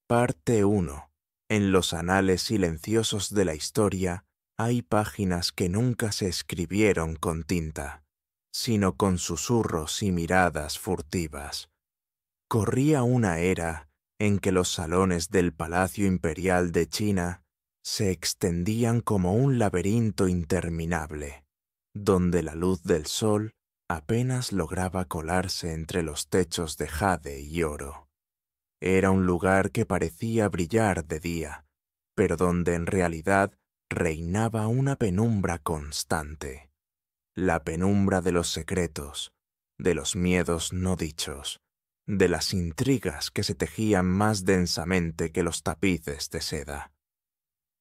Parte 1. En los anales silenciosos de la historia hay páginas que nunca se escribieron con tinta, sino con susurros y miradas furtivas. Corría una era en que los salones del Palacio Imperial de China se extendían como un laberinto interminable, donde la luz del sol apenas lograba colarse entre los techos de jade y oro. Era un lugar que parecía brillar de día, pero donde en realidad reinaba una penumbra constante. La penumbra de los secretos, de los miedos no dichos, de las intrigas que se tejían más densamente que los tapices de seda.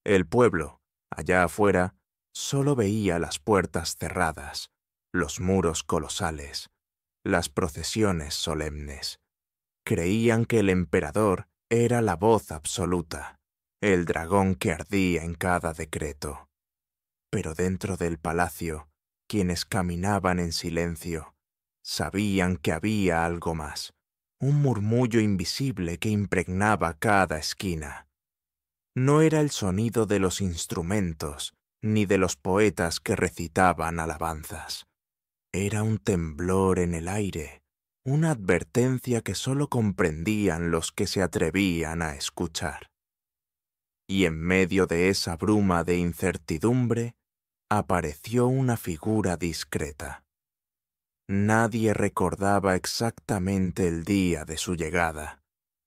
El pueblo, allá afuera, solo veía las puertas cerradas, los muros colosales, las procesiones solemnes. Creían que el emperador era la voz absoluta, el dragón que ardía en cada decreto. Pero dentro del palacio, quienes caminaban en silencio, sabían que había algo más, un murmullo invisible que impregnaba cada esquina. No era el sonido de los instrumentos, ni de los poetas que recitaban alabanzas. Era un temblor en el aire, una advertencia que solo comprendían los que se atrevían a escuchar. Y en medio de esa bruma de incertidumbre, apareció una figura discreta. Nadie recordaba exactamente el día de su llegada,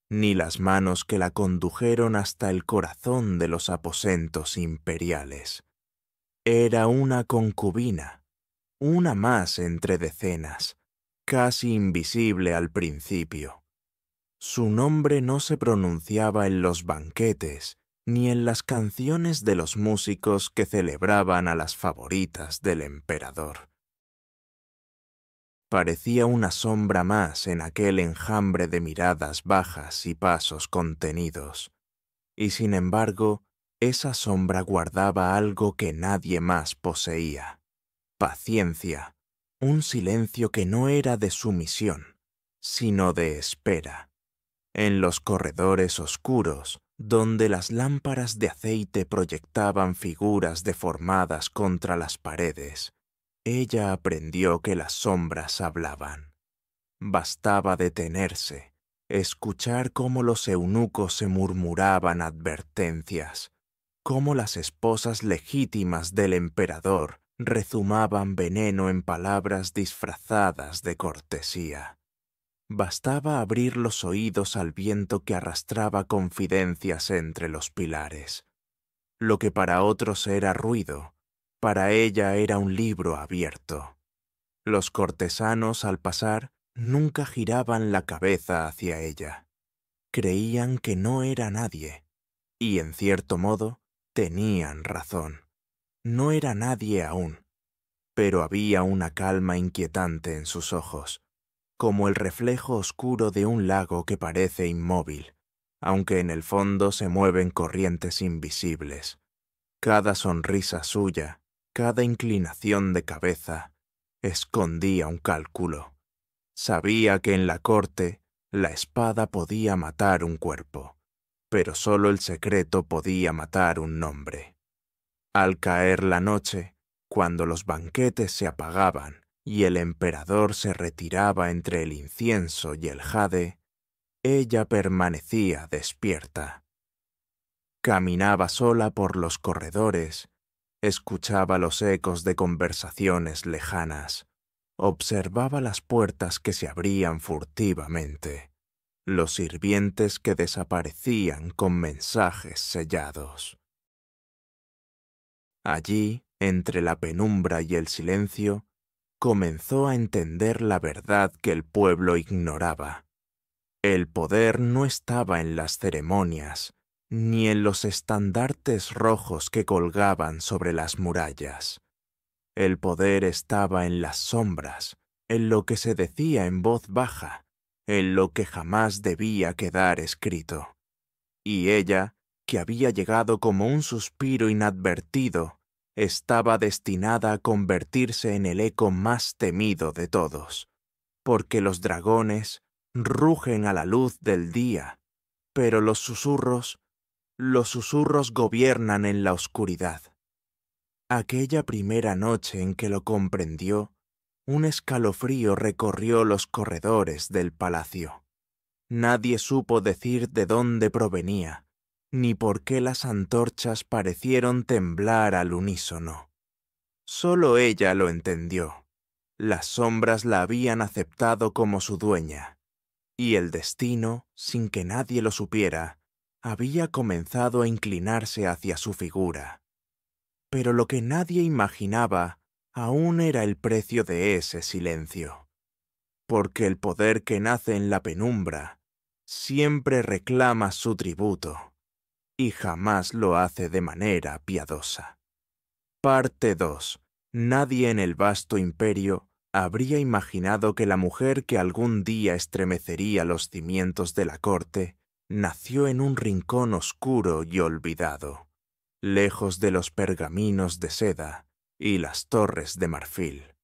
ni las manos que la condujeron hasta el corazón de los aposentos imperiales. Era una concubina, una más entre decenas, casi invisible al principio. Su nombre no se pronunciaba en los banquetes, ni en las canciones de los músicos que celebraban a las favoritas del emperador. Parecía una sombra más en aquel enjambre de miradas bajas y pasos contenidos, y sin embargo, esa sombra guardaba algo que nadie más poseía: paciencia, un silencio que no era de sumisión, sino de espera. En los corredores oscuros, donde las lámparas de aceite proyectaban figuras deformadas contra las paredes, ella aprendió que las sombras hablaban. Bastaba detenerse, escuchar cómo los eunucos se murmuraban advertencias, cómo las esposas legítimas del emperador rezumaban veneno en palabras disfrazadas de cortesía. Bastaba abrir los oídos al viento que arrastraba confidencias entre los pilares. Lo que para otros era ruido, para ella era un libro abierto. Los cortesanos, al pasar, nunca giraban la cabeza hacia ella. Creían que no era nadie, y en cierto modo tenían razón. No era nadie aún, pero había una calma inquietante en sus ojos, como el reflejo oscuro de un lago que parece inmóvil, aunque en el fondo se mueven corrientes invisibles. Cada sonrisa suya, cada inclinación de cabeza, escondía un cálculo. Sabía que en la corte la espada podía matar un cuerpo, pero solo el secreto podía matar un nombre. Al caer la noche, cuando los banquetes se apagaban y el emperador se retiraba entre el incienso y el jade, ella permanecía despierta. Caminaba sola por los corredores, escuchaba los ecos de conversaciones lejanas, observaba las puertas que se abrían furtivamente, los sirvientes que desaparecían con mensajes sellados. Allí, entre la penumbra y el silencio, comenzó a entender la verdad que el pueblo ignoraba. El poder no estaba en las ceremonias, ni en los estandartes rojos que colgaban sobre las murallas. El poder estaba en las sombras, en lo que se decía en voz baja, en lo que jamás debía quedar escrito. Y ella, que había llegado como un suspiro inadvertido, estaba destinada a convertirse en el eco más temido de todos, porque los dragones rugen a la luz del día, Pero los susurros gobiernan en la oscuridad. Aquella primera noche en que lo comprendió, un escalofrío recorrió los corredores del palacio. Nadie supo decir de dónde provenía, ni por qué las antorchas parecieron temblar al unísono. Solo ella lo entendió. Las sombras la habían aceptado como su dueña, y el destino, sin que nadie lo supiera, había comenzado a inclinarse hacia su figura. Pero lo que nadie imaginaba aún era el precio de ese silencio, porque el poder que nace en la penumbra siempre reclama su tributo, y jamás lo hace de manera piadosa. Parte 2. Nadie en el vasto imperio habría imaginado que la mujer que algún día estremecería los cimientos de la corte nació en un rincón oscuro y olvidado, lejos de los pergaminos de seda y las torres de marfil.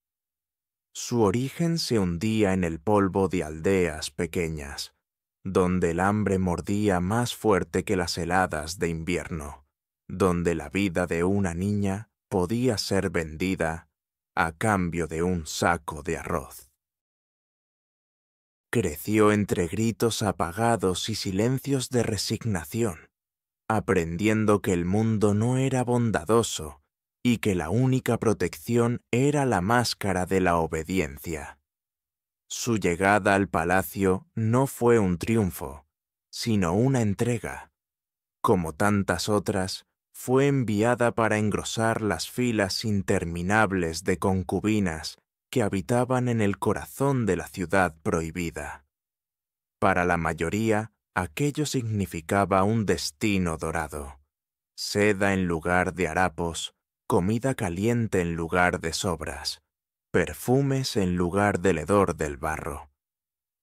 Su origen se hundía en el polvo de aldeas pequeñas, donde el hambre mordía más fuerte que las heladas de invierno, donde la vida de una niña podía ser vendida a cambio de un saco de arroz. Creció entre gritos apagados y silencios de resignación, aprendiendo que el mundo no era bondadoso y que la única protección era la máscara de la obediencia. Su llegada al palacio no fue un triunfo, sino una entrega. Como tantas otras, fue enviada para engrosar las filas interminables de concubinas que habitaban en el corazón de la ciudad prohibida. Para la mayoría, aquello significaba un destino dorado: seda en lugar de harapos, comida caliente en lugar de sobras, perfumes en lugar del hedor del barro.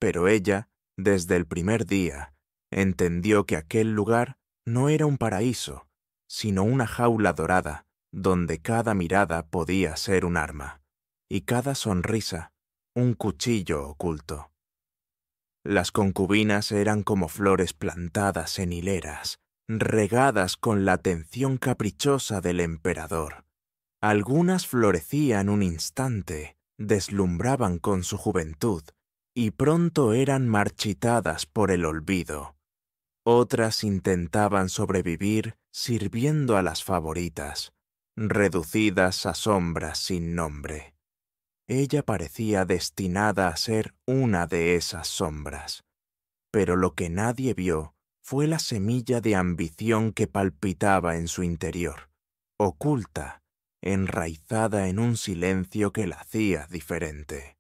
Pero ella, desde el primer día, entendió que aquel lugar no era un paraíso, sino una jaula dorada, donde cada mirada podía ser un arma, y cada sonrisa un cuchillo oculto. Las concubinas eran como flores plantadas en hileras, regadas con la atención caprichosa del emperador. Algunas florecían un instante, deslumbraban con su juventud, y pronto eran marchitadas por el olvido. Otras intentaban sobrevivir sirviendo a las favoritas, reducidas a sombras sin nombre. Ella parecía destinada a ser una de esas sombras, pero lo que nadie vio fue la semilla de ambición que palpitaba en su interior, oculta, enraizada en un silencio que la hacía diferente.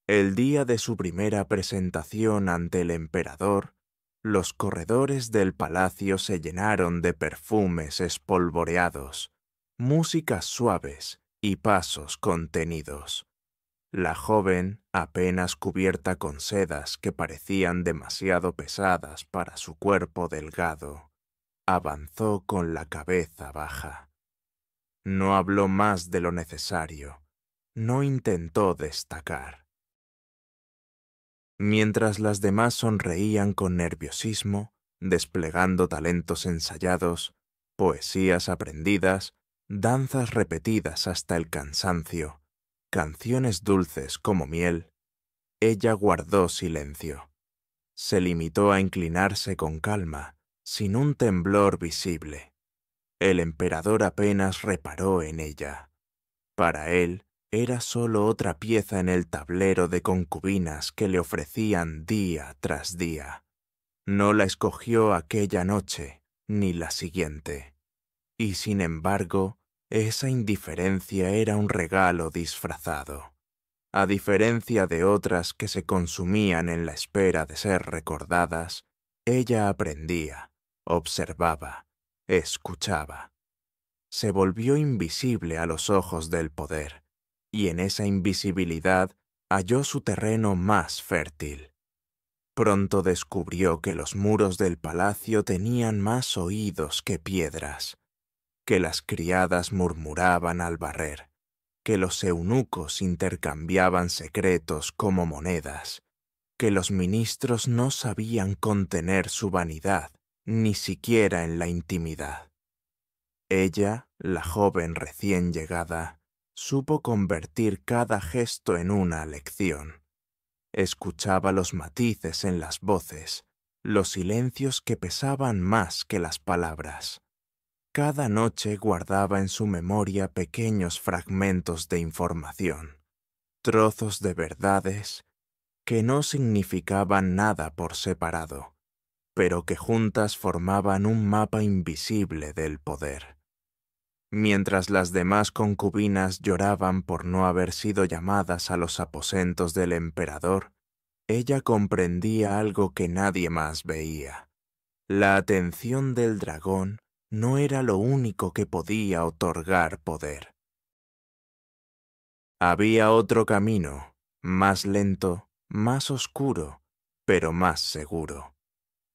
El día de su primera presentación ante el emperador, los corredores del palacio se llenaron de perfumes espolvoreados, músicas suaves y pasos contenidos. La joven, apenas cubierta con sedas que parecían demasiado pesadas para su cuerpo delgado, avanzó con la cabeza baja. No habló más de lo necesario, no intentó destacar. Mientras las demás sonreían con nerviosismo, desplegando talentos ensayados, poesías aprendidas, danzas repetidas hasta el cansancio, canciones dulces como miel, ella guardó silencio. Se limitó a inclinarse con calma, sin un temblor visible. El emperador apenas reparó en ella. Para él, era solo otra pieza en el tablero de concubinas que le ofrecían día tras día. No la escogió aquella noche, ni la siguiente. Y sin embargo, esa indiferencia era un regalo disfrazado. A diferencia de otras que se consumían en la espera de ser recordadas, ella aprendía, observaba, escuchaba. Se volvió invisible a los ojos del poder, y en esa invisibilidad halló su terreno más fértil. Pronto descubrió que los muros del palacio tenían más oídos que piedras, que las criadas murmuraban al barrer, que los eunucos intercambiaban secretos como monedas, que los ministros no sabían contener su vanidad, ni siquiera en la intimidad. Ella, la joven recién llegada, supo convertir cada gesto en una lección. Escuchaba los matices en las voces, los silencios que pesaban más que las palabras. Cada noche guardaba en su memoria pequeños fragmentos de información, trozos de verdades que no significaban nada por separado, pero que juntas formaban un mapa invisible del poder. Mientras las demás concubinas lloraban por no haber sido llamadas a los aposentos del emperador, ella comprendía algo que nadie más veía. La atención del dragón no era lo único que podía otorgar poder. Había otro camino, más lento, más oscuro, pero más seguro.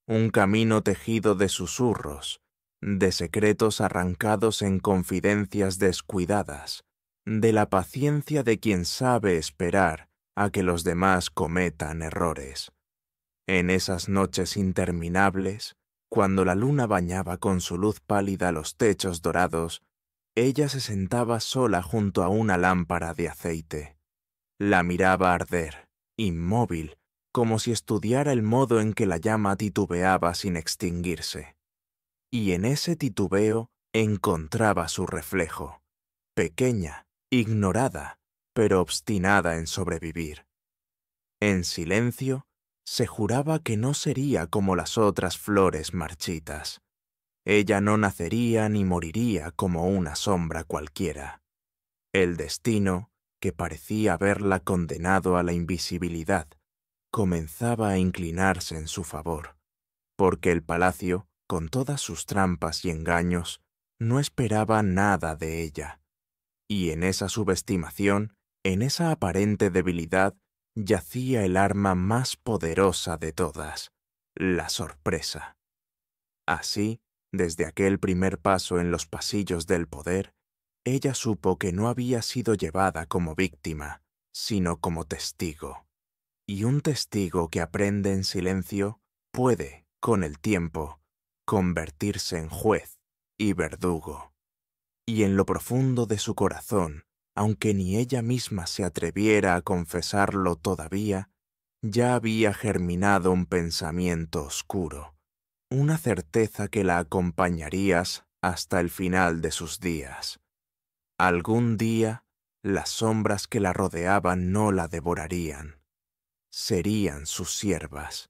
Un camino tejido de susurros, de secretos arrancados en confidencias descuidadas, de la paciencia de quien sabe esperar a que los demás cometan errores. En esas noches interminables, cuando la luna bañaba con su luz pálida los techos dorados, ella se sentaba sola junto a una lámpara de aceite. La miraba arder, inmóvil, como si estudiara el modo en que la llama titubeaba sin extinguirse. Y en ese titubeo encontraba su reflejo, pequeña, ignorada, pero obstinada en sobrevivir. En silencio, se juraba que no sería como las otras flores marchitas. Ella no nacería ni moriría como una sombra cualquiera. El destino, que parecía haberla condenado a la invisibilidad, comenzaba a inclinarse en su favor, porque el palacio, con todas sus trampas y engaños, no esperaba nada de ella. Y en esa subestimación, en esa aparente debilidad, yacía el arma más poderosa de todas, la sorpresa. Así, desde aquel primer paso en los pasillos del poder, ella supo que no había sido llevada como víctima, sino como testigo. Y un testigo que aprende en silencio puede, con el tiempo, convertirse en juez y verdugo. Y en lo profundo de su corazón, aunque ni ella misma se atreviera a confesarlo todavía, ya había germinado un pensamiento oscuro, una certeza que la acompañarías hasta el final de sus días. Algún día, las sombras que la rodeaban no la devorarían. Serían sus siervas.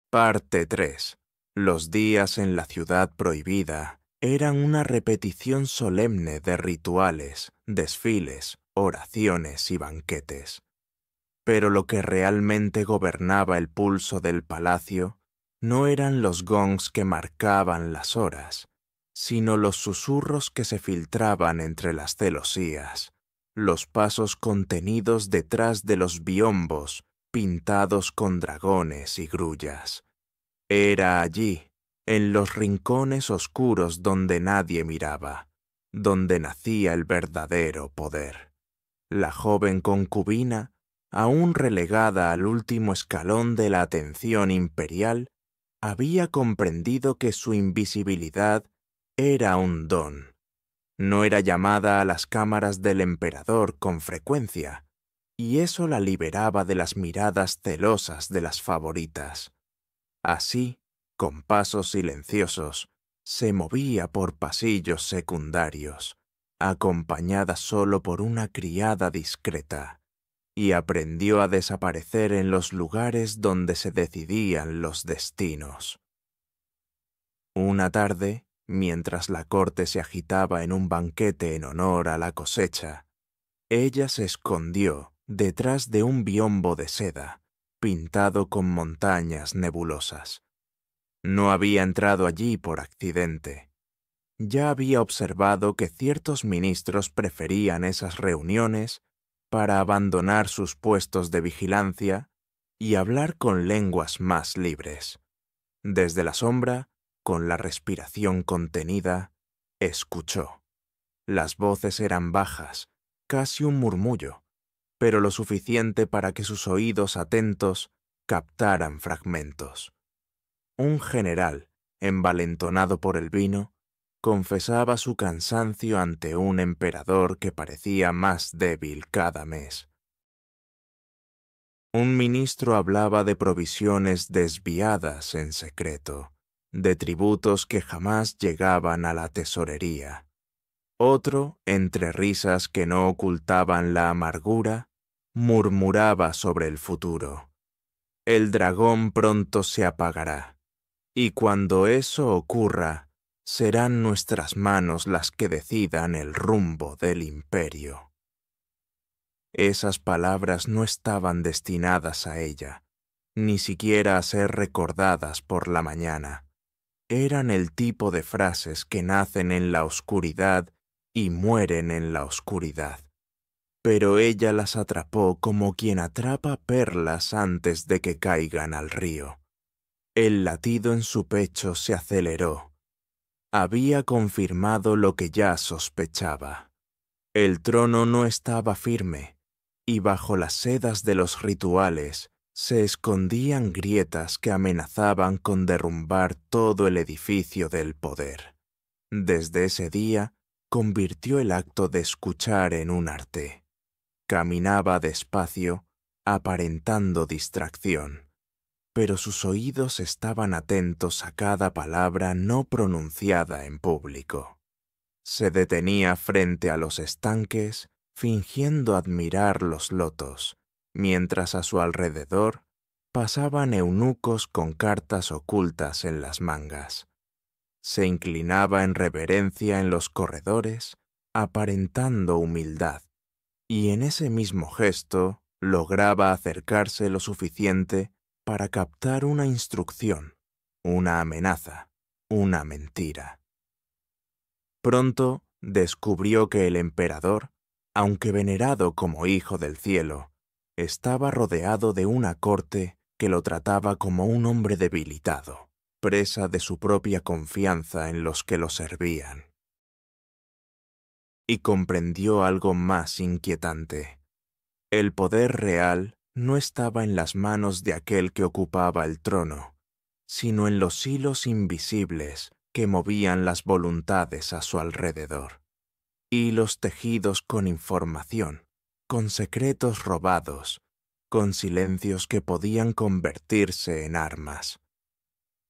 Parte 3. Los días en la ciudad prohibida eran una repetición solemne de rituales, desfiles, oraciones y banquetes. Pero lo que realmente gobernaba el pulso del palacio no eran los gongs que marcaban las horas, sino los susurros que se filtraban entre las celosías, los pasos contenidos detrás de los biombos pintados con dragones y grullas. Era allí, en los rincones oscuros donde nadie miraba, donde nacía el verdadero poder. La joven concubina, aún relegada al último escalón de la atención imperial, había comprendido que su invisibilidad era un don. No era llamada a las cámaras del emperador con frecuencia, y eso la liberaba de las miradas celosas de las favoritas. Así, con pasos silenciosos, se movía por pasillos secundarios, acompañada solo por una criada discreta, y aprendió a desaparecer en los lugares donde se decidían los destinos. Una tarde, mientras la corte se agitaba en un banquete en honor a la cosecha, ella se escondió detrás de un biombo de seda, pintado con montañas nebulosas. No había entrado allí por accidente. Ya había observado que ciertos ministros preferían esas reuniones para abandonar sus puestos de vigilancia y hablar con lenguas más libres. Desde la sombra, con la respiración contenida, escuchó. Las voces eran bajas, casi un murmullo, pero lo suficiente para que sus oídos atentos captaran fragmentos. Un general, envalentonado por el vino, confesaba su cansancio ante un emperador que parecía más débil cada mes. Un ministro hablaba de provisiones desviadas en secreto, de tributos que jamás llegaban a la tesorería. Otro, entre risas que no ocultaban la amargura, murmuraba sobre el futuro. El dragón pronto se apagará, y cuando eso ocurra, serán nuestras manos las que decidan el rumbo del imperio. Esas palabras no estaban destinadas a ella, ni siquiera a ser recordadas por la mañana. Eran el tipo de frases que nacen en la oscuridad y mueren en la oscuridad. Pero ella las atrapó como quien atrapa perlas antes de que caigan al río. El latido en su pecho se aceleró. Había confirmado lo que ya sospechaba. El trono no estaba firme, y bajo las sedas de los rituales se escondían grietas que amenazaban con derrumbar todo el edificio del poder. Desde ese día, convirtió el acto de escuchar en un arte. Caminaba despacio, aparentando distracción, pero sus oídos estaban atentos a cada palabra no pronunciada en público. Se detenía frente a los estanques, fingiendo admirar los lotos, mientras a su alrededor pasaban eunucos con cartas ocultas en las mangas. Se inclinaba en reverencia en los corredores, aparentando humildad, y en ese mismo gesto lograba acercarse lo suficiente para captar una instrucción, una amenaza, una mentira. Pronto descubrió que el emperador, aunque venerado como hijo del cielo, estaba rodeado de una corte que lo trataba como un hombre debilitado, presa de su propia confianza en los que lo servían. Y comprendió algo más inquietante. El poder real no estaba en las manos de aquel que ocupaba el trono, sino en los hilos invisibles que movían las voluntades a su alrededor. Hilos tejidos con información, con secretos robados, con silencios que podían convertirse en armas.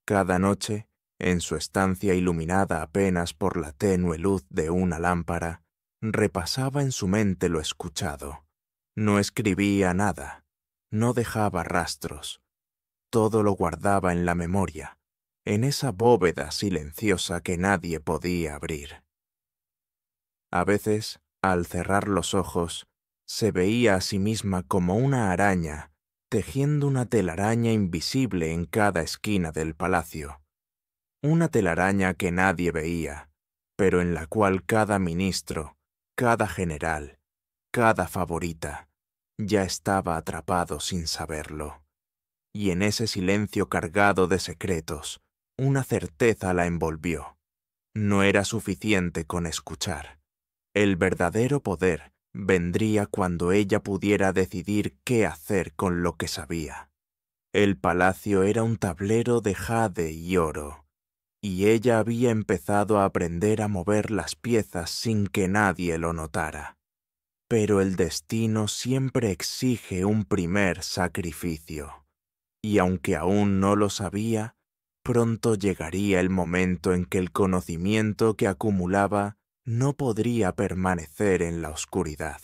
Cada noche, en su estancia iluminada apenas por la tenue luz de una lámpara, repasaba en su mente lo escuchado. No escribía nada, no dejaba rastros. Todo lo guardaba en la memoria, en esa bóveda silenciosa que nadie podía abrir. A veces, al cerrar los ojos, se veía a sí misma como una araña, tejiendo una telaraña invisible en cada esquina del palacio. Una telaraña que nadie veía, pero en la cual cada ministro, cada general, cada favorita, ya estaba atrapado sin saberlo. Y en ese silencio cargado de secretos, una certeza la envolvió. No era suficiente con escuchar. El verdadero poder vendría cuando ella pudiera decidir qué hacer con lo que sabía. El palacio era un tablero de jade y oro, y ella había empezado a aprender a mover las piezas sin que nadie lo notara. Pero el destino siempre exige un primer sacrificio, y aunque aún no lo sabía, pronto llegaría el momento en que el conocimiento que acumulaba no podría permanecer en la oscuridad.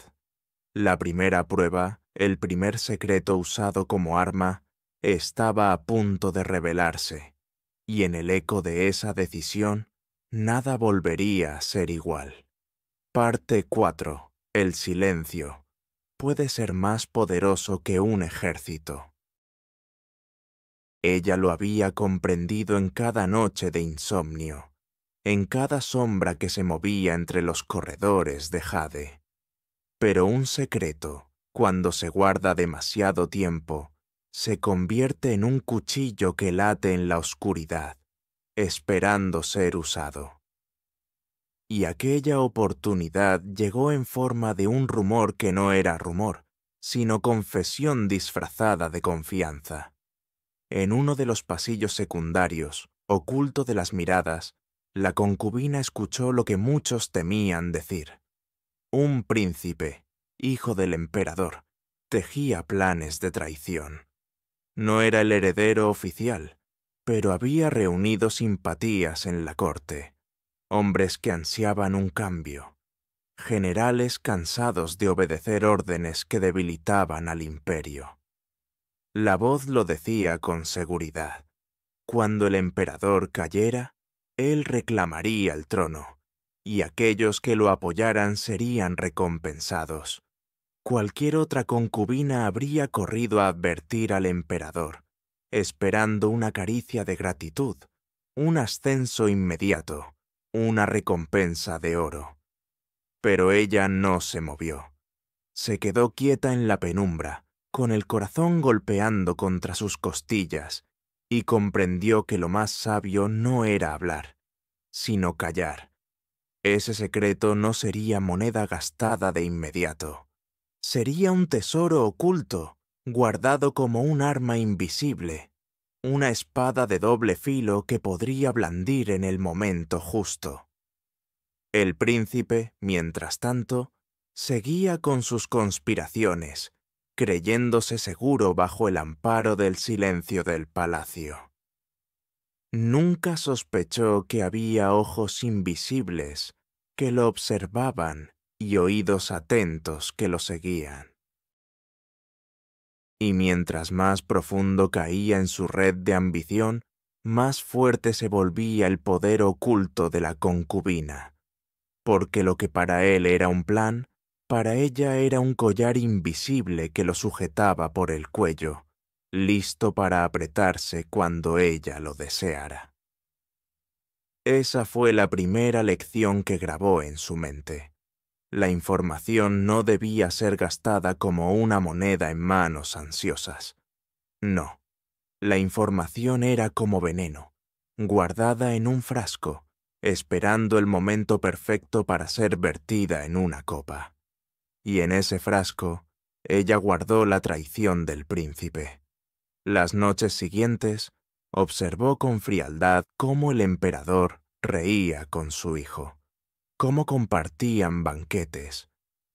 La primera prueba, el primer secreto usado como arma, estaba a punto de revelarse, y en el eco de esa decisión, nada volvería a ser igual. Parte 4. El silencio puede ser más poderoso que un ejército. Ella lo había comprendido en cada noche de insomnio, en cada sombra que se movía entre los corredores de jade. Pero un secreto, cuando se guarda demasiado tiempo, se convierte en un cuchillo que late en la oscuridad, esperando ser usado. Y aquella oportunidad llegó en forma de un rumor que no era rumor, sino confesión disfrazada de confianza. En uno de los pasillos secundarios, oculto de las miradas, la concubina escuchó lo que muchos temían decir. Un príncipe, hijo del emperador, tejía planes de traición. No era el heredero oficial, pero había reunido simpatías en la corte, hombres que ansiaban un cambio, generales cansados de obedecer órdenes que debilitaban al imperio. La voz lo decía con seguridad. Cuando el emperador cayera, él reclamaría el trono, y aquellos que lo apoyaran serían recompensados. Cualquier otra concubina habría corrido a advertir al emperador, esperando una caricia de gratitud, un ascenso inmediato, una recompensa de oro. Pero ella no se movió. Se quedó quieta en la penumbra, con el corazón golpeando contra sus costillas, y comprendió que lo más sabio no era hablar, sino callar. Ese secreto no sería moneda gastada de inmediato. Sería un tesoro oculto, guardado como un arma invisible, una espada de doble filo que podría blandir en el momento justo. El príncipe, mientras tanto, seguía con sus conspiraciones, creyéndose seguro bajo el amparo del silencio del palacio. Nunca sospechó que había ojos invisibles que lo observaban y oídos atentos que lo seguían. Y mientras más profundo caía en su red de ambición, más fuerte se volvía el poder oculto de la concubina, porque lo que para él era un plan, para ella era un collar invisible que lo sujetaba por el cuello, listo para apretarse cuando ella lo deseara. Esa fue la primera lección que grabó en su mente. La información no debía ser gastada como una moneda en manos ansiosas. No, la información era como veneno, guardada en un frasco, esperando el momento perfecto para ser vertida en una copa. Y en ese frasco, ella guardó la traición del príncipe. Las noches siguientes, observó con frialdad cómo el emperador reía con su hijo, cómo compartían banquetes,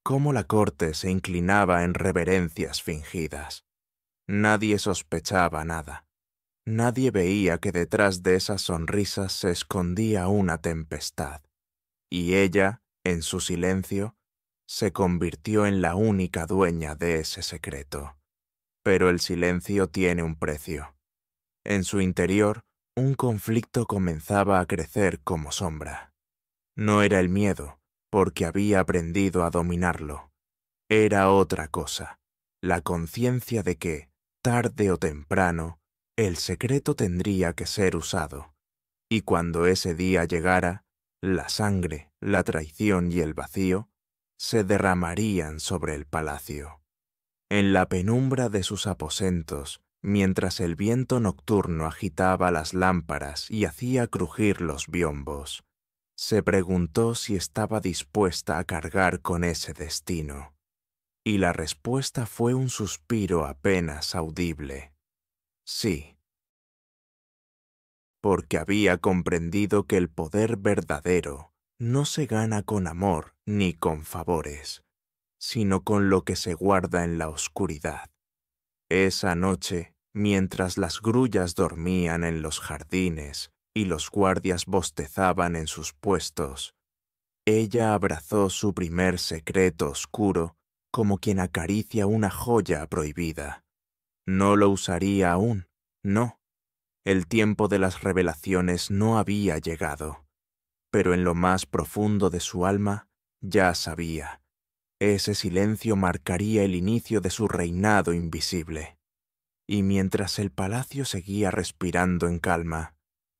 cómo la corte se inclinaba en reverencias fingidas. Nadie sospechaba nada. Nadie veía que detrás de esas sonrisas se escondía una tempestad. Y ella, en su silencio, se convirtió en la única dueña de ese secreto. Pero el silencio tiene un precio. En su interior, un conflicto comenzaba a crecer como sombra. No era el miedo, porque había aprendido a dominarlo. Era otra cosa, la conciencia de que, tarde o temprano, el secreto tendría que ser usado. Y cuando ese día llegara, la sangre, la traición y el vacío se derramarían sobre el palacio. En la penumbra de sus aposentos, mientras el viento nocturno agitaba las lámparas y hacía crujir los biombos, se preguntó si estaba dispuesta a cargar con ese destino. Y la respuesta fue un suspiro apenas audible. Sí. Porque había comprendido que el poder verdadero no se gana con amor ni con favores, sino con lo que se guarda en la oscuridad. Esa noche, mientras las grullas dormían en los jardines y los guardias bostezaban en sus puestos, ella abrazó su primer secreto oscuro como quien acaricia una joya prohibida. No lo usaría aún, no. El tiempo de las revelaciones no había llegado, pero en lo más profundo de su alma ya sabía. Ese silencio marcaría el inicio de su reinado invisible. Y mientras el palacio seguía respirando en calma,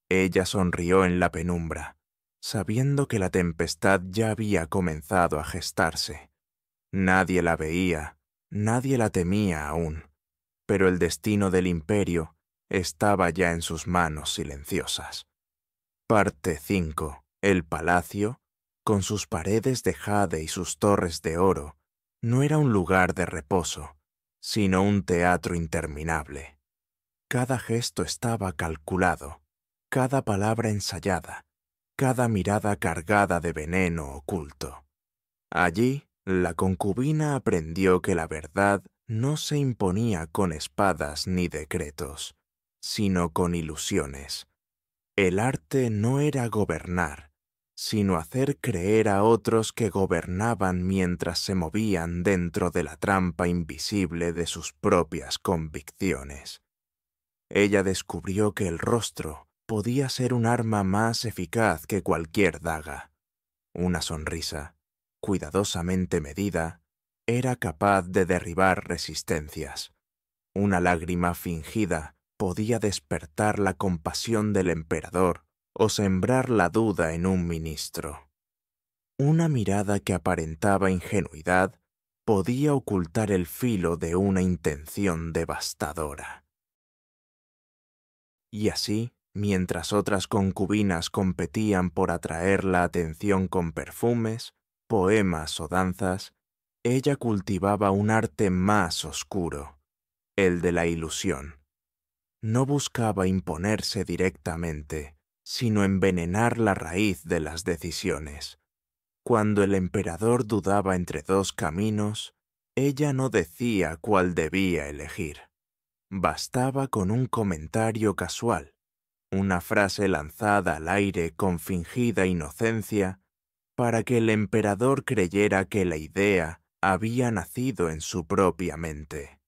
ella sonrió en la penumbra, sabiendo que la tempestad ya había comenzado a gestarse. Nadie la veía, nadie la temía aún, pero el destino del imperio estaba ya en sus manos silenciosas. Parte 5. El palacio, con sus paredes de jade y sus torres de oro, no era un lugar de reposo, sino un teatro interminable. Cada gesto estaba calculado, cada palabra ensayada, cada mirada cargada de veneno oculto. Allí, la concubina aprendió que la verdad no se imponía con espadas ni decretos, sino con ilusiones. El arte no era gobernar, sino hacer creer a otros que gobernaban mientras se movían dentro de la trampa invisible de sus propias convicciones. Ella descubrió que el rostro podía ser un arma más eficaz que cualquier daga. Una sonrisa, cuidadosamente medida, era capaz de derribar resistencias. Una lágrima fingida podía despertar la compasión del emperador o sembrar la duda en un ministro. Una mirada que aparentaba ingenuidad podía ocultar el filo de una intención devastadora. Y así, mientras otras concubinas competían por atraer la atención con perfumes, poemas o danzas, ella cultivaba un arte más oscuro, el de la ilusión. No buscaba imponerse directamente, sino envenenar la raíz de las decisiones. Cuando el emperador dudaba entre dos caminos, ella no decía cuál debía elegir. Bastaba con un comentario casual, una frase lanzada al aire con fingida inocencia, para que el emperador creyera que la idea había nacido en su propia mente.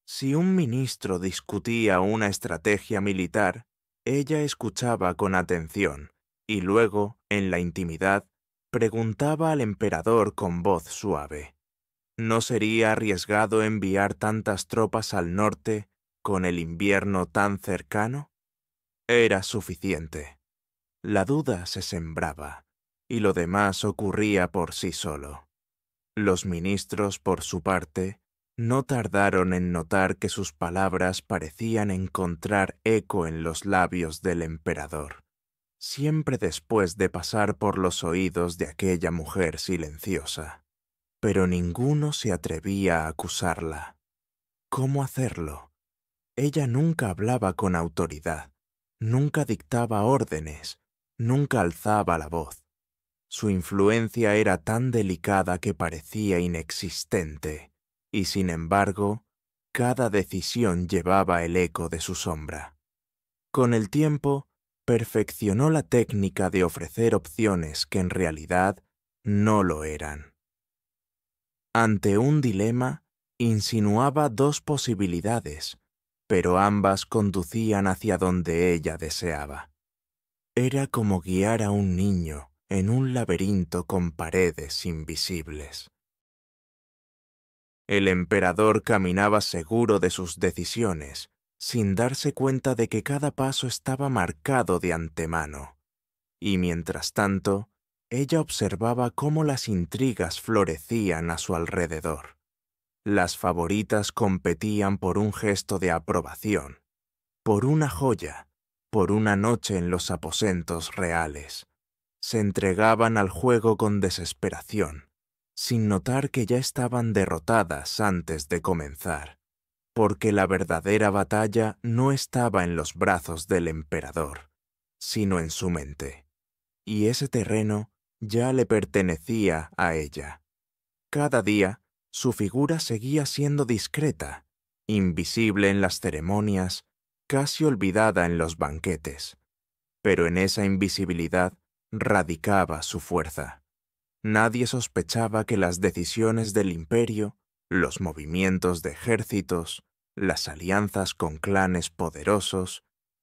Si un ministro discutía una estrategia militar, ella escuchaba con atención y luego, en la intimidad, preguntaba al emperador con voz suave: ¿no sería arriesgado enviar tantas tropas al norte con el invierno tan cercano? Era suficiente. La duda se sembraba, y lo demás ocurría por sí solo. Los ministros, por su parte, no tardaron en notar que sus palabras parecían encontrar eco en los labios del emperador, siempre después de pasar por los oídos de aquella mujer silenciosa. Pero ninguno se atrevía a acusarla. ¿Cómo hacerlo? Ella nunca hablaba con autoridad, nunca dictaba órdenes, nunca alzaba la voz. Su influencia era tan delicada que parecía inexistente, y sin embargo, cada decisión llevaba el eco de su sombra. Con el tiempo, perfeccionó la técnica de ofrecer opciones que en realidad no lo eran. Ante un dilema, insinuaba dos posibilidades, pero ambas conducían hacia donde ella deseaba. Era como guiar a un niño en un laberinto con paredes invisibles. El emperador caminaba seguro de sus decisiones, sin darse cuenta de que cada paso estaba marcado de antemano. Y mientras tanto, ella observaba cómo las intrigas florecían a su alrededor. Las favoritas competían por un gesto de aprobación, por una joya, por una noche en los aposentos reales. Se entregaban al juego con desesperación, sin notar que ya estaban derrotadas antes de comenzar, porque la verdadera batalla no estaba en los brazos del emperador, sino en su mente, y ese terreno ya le pertenecía a ella. Cada día, su figura seguía siendo discreta, invisible en las ceremonias, casi olvidada en los banquetes, pero en esa invisibilidad radicaba su fuerza. Nadie sospechaba que las decisiones del imperio, los movimientos de ejércitos, las alianzas con clanes poderosos,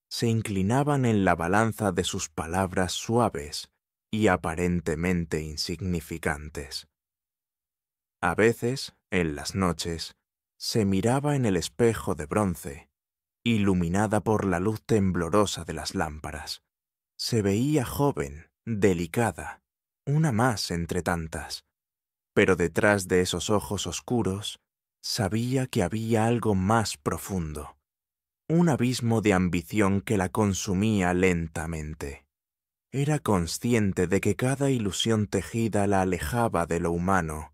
se inclinaban en la balanza de sus palabras suaves y aparentemente insignificantes. A veces, en las noches, se miraba en el espejo de bronce, iluminada por la luz temblorosa de las lámparas. Se veía joven, delicada, una más entre tantas, pero detrás de esos ojos oscuros sabía que había algo más profundo, un abismo de ambición que la consumía lentamente. Era consciente de que cada ilusión tejida la alejaba de lo humano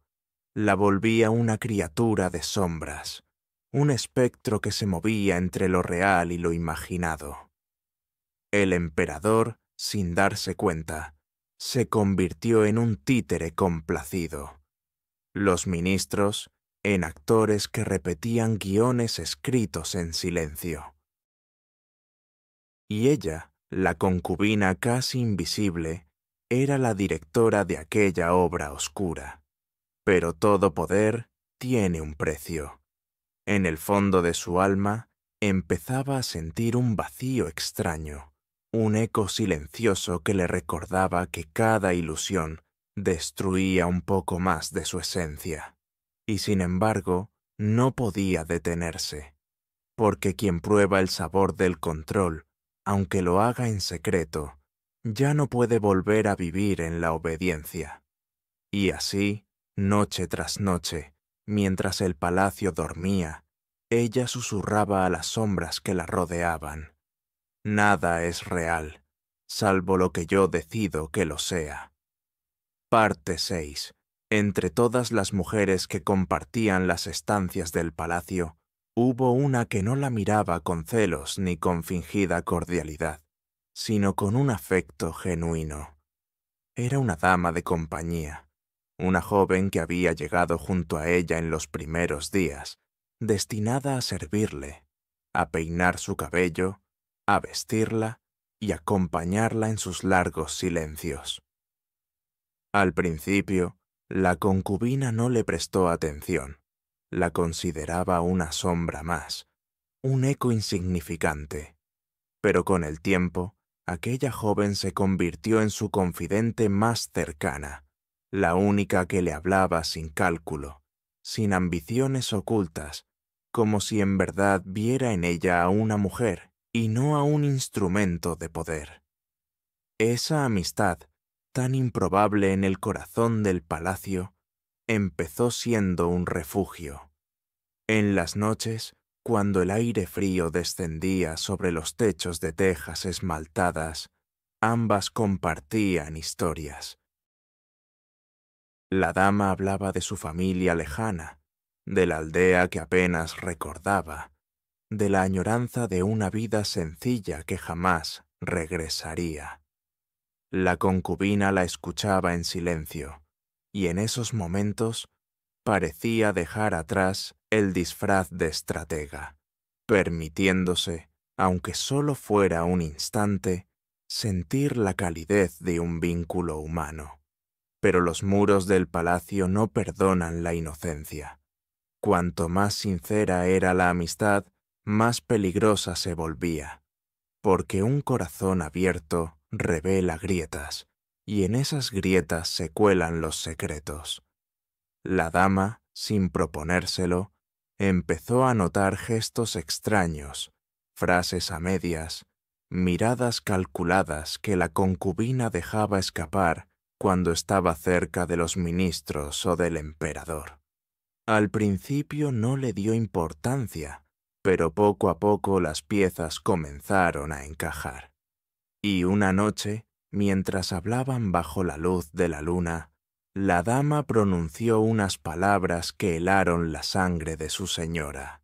la volvía una criatura de sombras, un espectro que se movía entre lo real y lo imaginado. El emperador, sin darse cuenta, se convirtió en un títere complacido. Los ministros, en actores que repetían guiones escritos en silencio. Y ella, la concubina casi invisible, era la directora de aquella obra oscura. Pero todo poder tiene un precio. En el fondo de su alma empezaba a sentir un vacío extraño, un eco silencioso que le recordaba que cada ilusión destruía un poco más de su esencia. Y sin embargo, no podía detenerse, porque quien prueba el sabor del control, aunque lo haga en secreto, ya no puede volver a vivir en la obediencia. Y así, noche tras noche, mientras el palacio dormía, ella susurraba a las sombras que la rodeaban. Nada es real, salvo lo que yo decido que lo sea. Parte 6. Entre todas las mujeres que compartían las estancias del palacio, hubo una que no la miraba con celos ni con fingida cordialidad, sino con un afecto genuino. Era una dama de compañía, una joven que había llegado junto a ella en los primeros días, destinada a servirle, a peinar su cabello, a vestirla y acompañarla en sus largos silencios. Al principio, la concubina no le prestó atención, la consideraba una sombra más, un eco insignificante, pero con el tiempo, aquella joven se convirtió en su confidente más cercana, la única que le hablaba sin cálculo, sin ambiciones ocultas, como si en verdad viera en ella a una mujer y no a un instrumento de poder. Esa amistad, tan improbable en el corazón del palacio, empezó siendo un refugio. En las noches, cuando el aire frío descendía sobre los techos de tejas esmaltadas, ambas compartían historias. La dama hablaba de su familia lejana, de la aldea que apenas recordaba, de la añoranza de una vida sencilla que jamás regresaría. La concubina la escuchaba en silencio, y en esos momentos parecía dejar atrás el disfraz de estratega, permitiéndose, aunque solo fuera un instante, sentir la calidez de un vínculo humano. Pero los muros del palacio no perdonan la inocencia. Cuanto más sincera era la amistad, más peligrosa se volvía, porque un corazón abierto revela grietas, y en esas grietas se cuelan los secretos. La dama, sin proponérselo, empezó a notar gestos extraños, frases a medias, miradas calculadas que la concubina dejaba escapar cuando estaba cerca de los ministros o del emperador. Al principio no le dio importancia, pero poco a poco las piezas comenzaron a encajar. Y una noche, mientras hablaban bajo la luz de la luna, la dama pronunció unas palabras que helaron la sangre de su señora.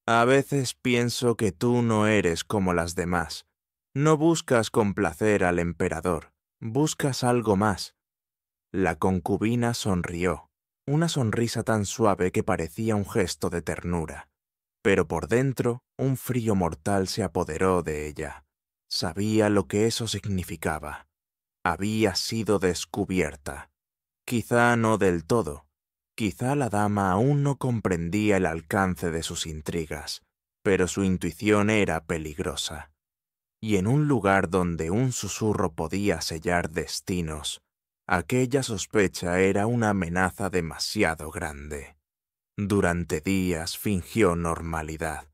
«A veces pienso que tú no eres como las demás. No buscas complacer al emperador, buscas algo más». La concubina sonrió, una sonrisa tan suave que parecía un gesto de ternura, pero por dentro un frío mortal se apoderó de ella. Sabía lo que eso significaba. Había sido descubierta. Quizá no del todo. Quizá la dama aún no comprendía el alcance de sus intrigas, pero su intuición era peligrosa. Y en un lugar donde un susurro podía sellar destinos, aquella sospecha era una amenaza demasiado grande. Durante días fingió normalidad.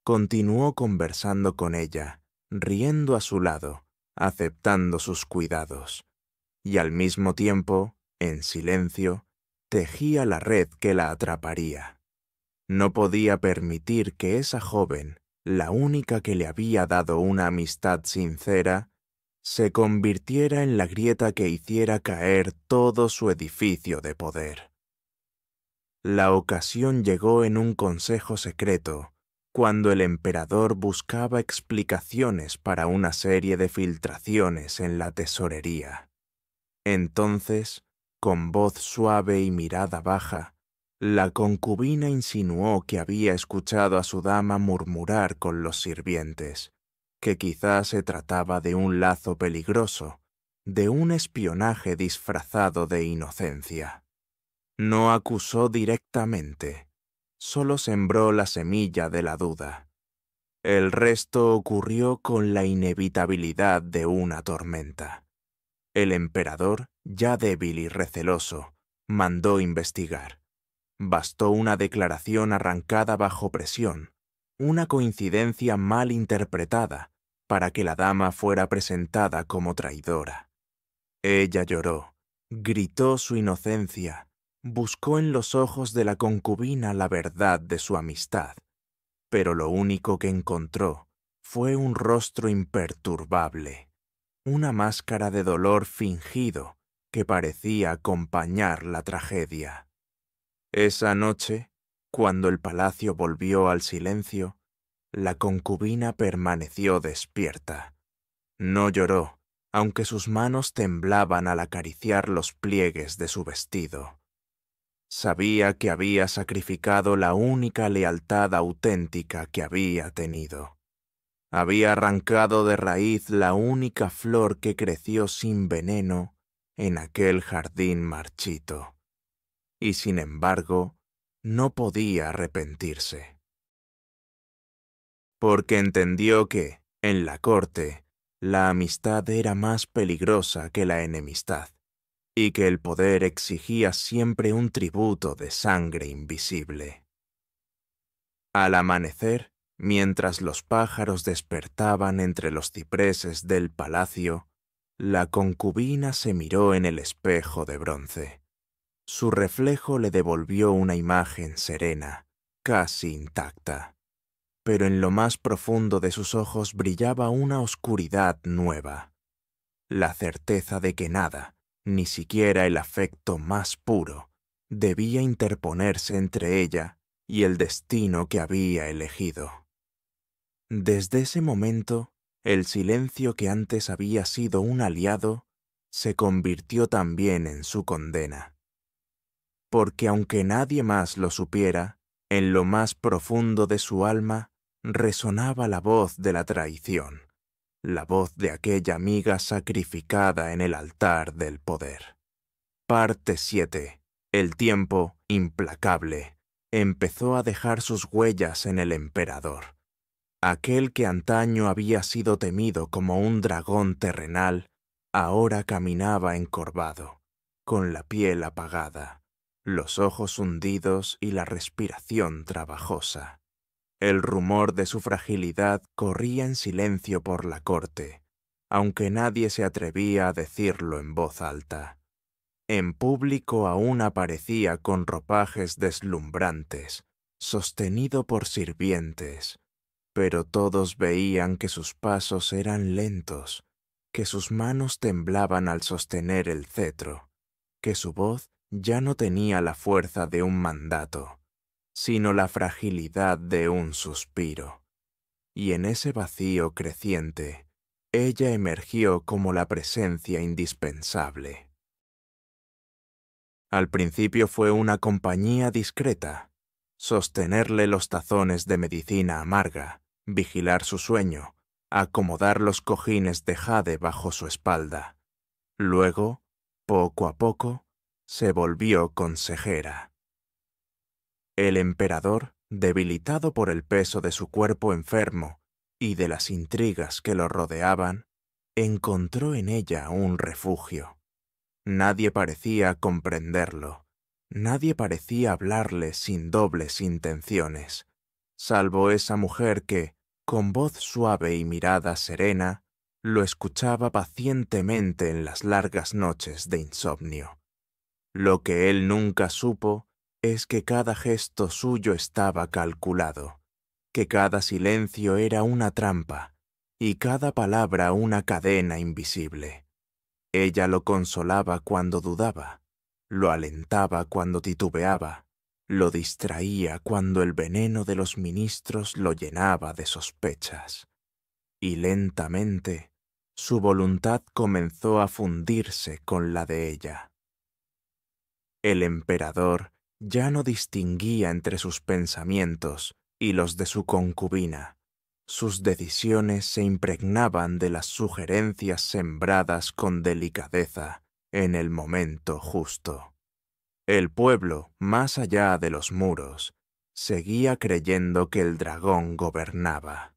Continuó conversando con ella, riendo a su lado, aceptando sus cuidados, y al mismo tiempo, en silencio, tejía la red que la atraparía. No podía permitir que esa joven, la única que le había dado una amistad sincera, se convirtiera en la grieta que hiciera caer todo su edificio de poder. La ocasión llegó en un consejo secreto, cuando el emperador buscaba explicaciones para una serie de filtraciones en la tesorería. Entonces, con voz suave y mirada baja, la concubina insinuó que había escuchado a su dama murmurar con los sirvientes, que quizás se trataba de un lazo peligroso, de un espionaje disfrazado de inocencia. No acusó directamente, solo sembró la semilla de la duda. El resto ocurrió con la inevitabilidad de una tormenta. El emperador, ya débil y receloso, mandó investigar. Bastó una declaración arrancada bajo presión, una coincidencia mal interpretada, para que la dama fuera presentada como traidora. Ella lloró, gritó su inocencia, buscó en los ojos de la concubina la verdad de su amistad, pero lo único que encontró fue un rostro imperturbable, una máscara de dolor fingido que parecía acompañar la tragedia. Esa noche, cuando el palacio volvió al silencio, la concubina permaneció despierta. No lloró, aunque sus manos temblaban al acariciar los pliegues de su vestido. Sabía que había sacrificado la única lealtad auténtica que había tenido. Había arrancado de raíz la única flor que creció sin veneno en aquel jardín marchito. Y sin embargo, no podía arrepentirse. Porque entendió que, en la corte, la amistad era más peligrosa que la enemistad, y que el poder exigía siempre un tributo de sangre invisible. Al amanecer, mientras los pájaros despertaban entre los cipreses del palacio, la concubina se miró en el espejo de bronce. Su reflejo le devolvió una imagen serena, casi intacta, pero en lo más profundo de sus ojos brillaba una oscuridad nueva, la certeza de que nada, ni siquiera el afecto más puro, debía interponerse entre ella y el destino que había elegido. Desde ese momento, el silencio que antes había sido un aliado se convirtió también en su condena. Porque aunque nadie más lo supiera, en lo más profundo de su alma resonaba la voz de la traición, la voz de aquella amiga sacrificada en el altar del poder. Parte 7. El tiempo, implacable, empezó a dejar sus huellas en el emperador. Aquel que antaño había sido temido como un dragón terrenal, ahora caminaba encorvado, con la piel apagada, los ojos hundidos y la respiración trabajosa. El rumor de su fragilidad corría en silencio por la corte, aunque nadie se atrevía a decirlo en voz alta. En público aún aparecía con ropajes deslumbrantes, sostenido por sirvientes, pero todos veían que sus pasos eran lentos, que sus manos temblaban al sostener el cetro, que su voz ya no tenía la fuerza de un mandato, sino la fragilidad de un suspiro. Y en ese vacío creciente, ella emergió como la presencia indispensable. Al principio fue una compañía discreta, sostenerle los tazones de medicina amarga, vigilar su sueño, acomodar los cojines de jade bajo su espalda. Luego, poco a poco, se volvió consejera. El emperador, debilitado por el peso de su cuerpo enfermo y de las intrigas que lo rodeaban, encontró en ella un refugio. Nadie parecía comprenderlo, nadie parecía hablarle sin dobles intenciones, salvo esa mujer que, con voz suave y mirada serena, lo escuchaba pacientemente en las largas noches de insomnio. Lo que él nunca supo es que cada gesto suyo estaba calculado, que cada silencio era una trampa, y cada palabra una cadena invisible. Ella lo consolaba cuando dudaba, lo alentaba cuando titubeaba, lo distraía cuando el veneno de los ministros lo llenaba de sospechas. Y lentamente, su voluntad comenzó a fundirse con la de ella. El emperador ya no distinguía entre sus pensamientos y los de su concubina. Sus decisiones se impregnaban de las sugerencias sembradas con delicadeza en el momento justo. El pueblo, más allá de los muros, seguía creyendo que el dragón gobernaba.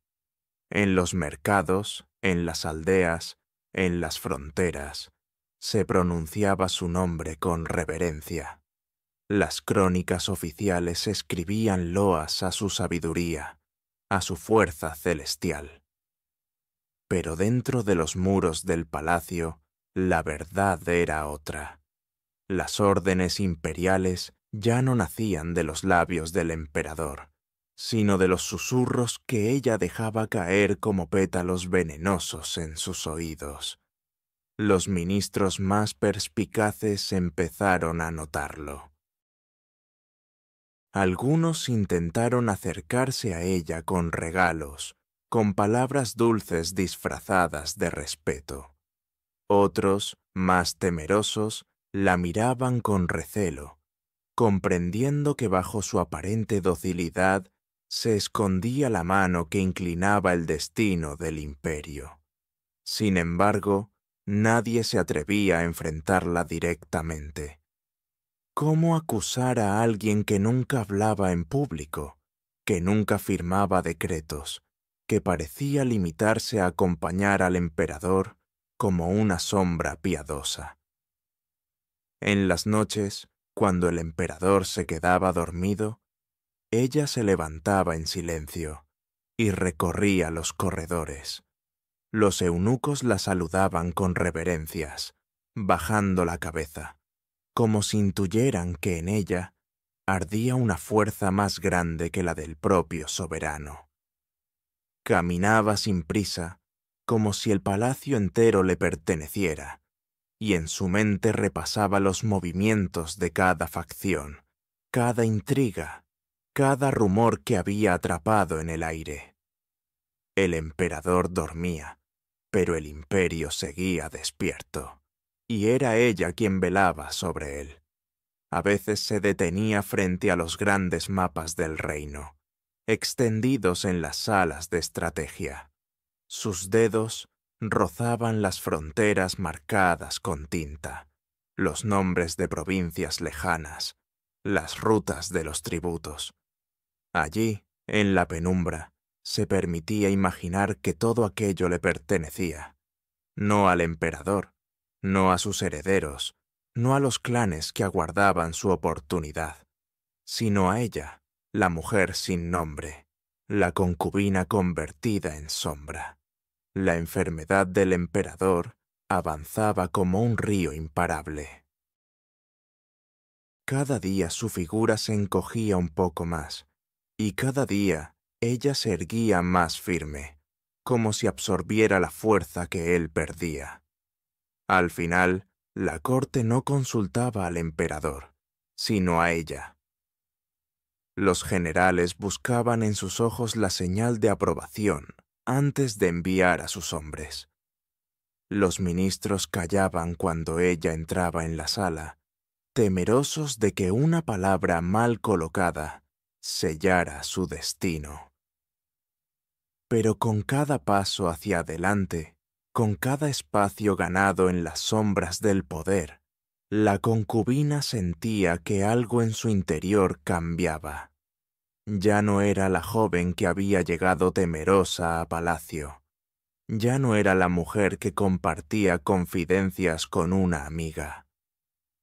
En los mercados, en las aldeas, en las fronteras, se pronunciaba su nombre con reverencia. Las crónicas oficiales escribían loas a su sabiduría, a su fuerza celestial. Pero dentro de los muros del palacio, la verdad era otra. Las órdenes imperiales ya no nacían de los labios del emperador, sino de los susurros que ella dejaba caer como pétalos venenosos en sus oídos. Los ministros más perspicaces empezaron a notarlo. Algunos intentaron acercarse a ella con regalos, con palabras dulces disfrazadas de respeto. Otros, más temerosos, la miraban con recelo, comprendiendo que bajo su aparente docilidad se escondía la mano que inclinaba el destino del imperio. Sin embargo, nadie se atrevía a enfrentarla directamente. ¿Cómo acusar a alguien que nunca hablaba en público, que nunca firmaba decretos, que parecía limitarse a acompañar al emperador como una sombra piadosa? En las noches, cuando el emperador se quedaba dormido, ella se levantaba en silencio y recorría los corredores. Los eunucos la saludaban con reverencias, bajando la cabeza, como si intuyeran que en ella ardía una fuerza más grande que la del propio soberano. Caminaba sin prisa, como si el palacio entero le perteneciera, y en su mente repasaba los movimientos de cada facción, cada intriga, cada rumor que había atrapado en el aire. El emperador dormía, pero el imperio seguía despierto, y era ella quien velaba sobre él. A veces se detenía frente a los grandes mapas del reino, extendidos en las salas de estrategia. Sus dedos rozaban las fronteras marcadas con tinta, los nombres de provincias lejanas, las rutas de los tributos. Allí, en la penumbra, se permitía imaginar que todo aquello le pertenecía, no al emperador, no a sus herederos, no a los clanes que aguardaban su oportunidad, sino a ella, la mujer sin nombre, la concubina convertida en sombra. La enfermedad del emperador avanzaba como un río imparable. Cada día su figura se encogía un poco más, y cada día ella se erguía más firme, como si absorbiera la fuerza que él perdía. Al final, la corte no consultaba al emperador, sino a ella. Los generales buscaban en sus ojos la señal de aprobación antes de enviar a sus hombres. Los ministros callaban cuando ella entraba en la sala, temerosos de que una palabra mal colocada sellara su destino. Pero con cada paso hacia adelante, con cada espacio ganado en las sombras del poder, la concubina sentía que algo en su interior cambiaba. Ya no era la joven que había llegado temerosa a palacio. Ya no era la mujer que compartía confidencias con una amiga.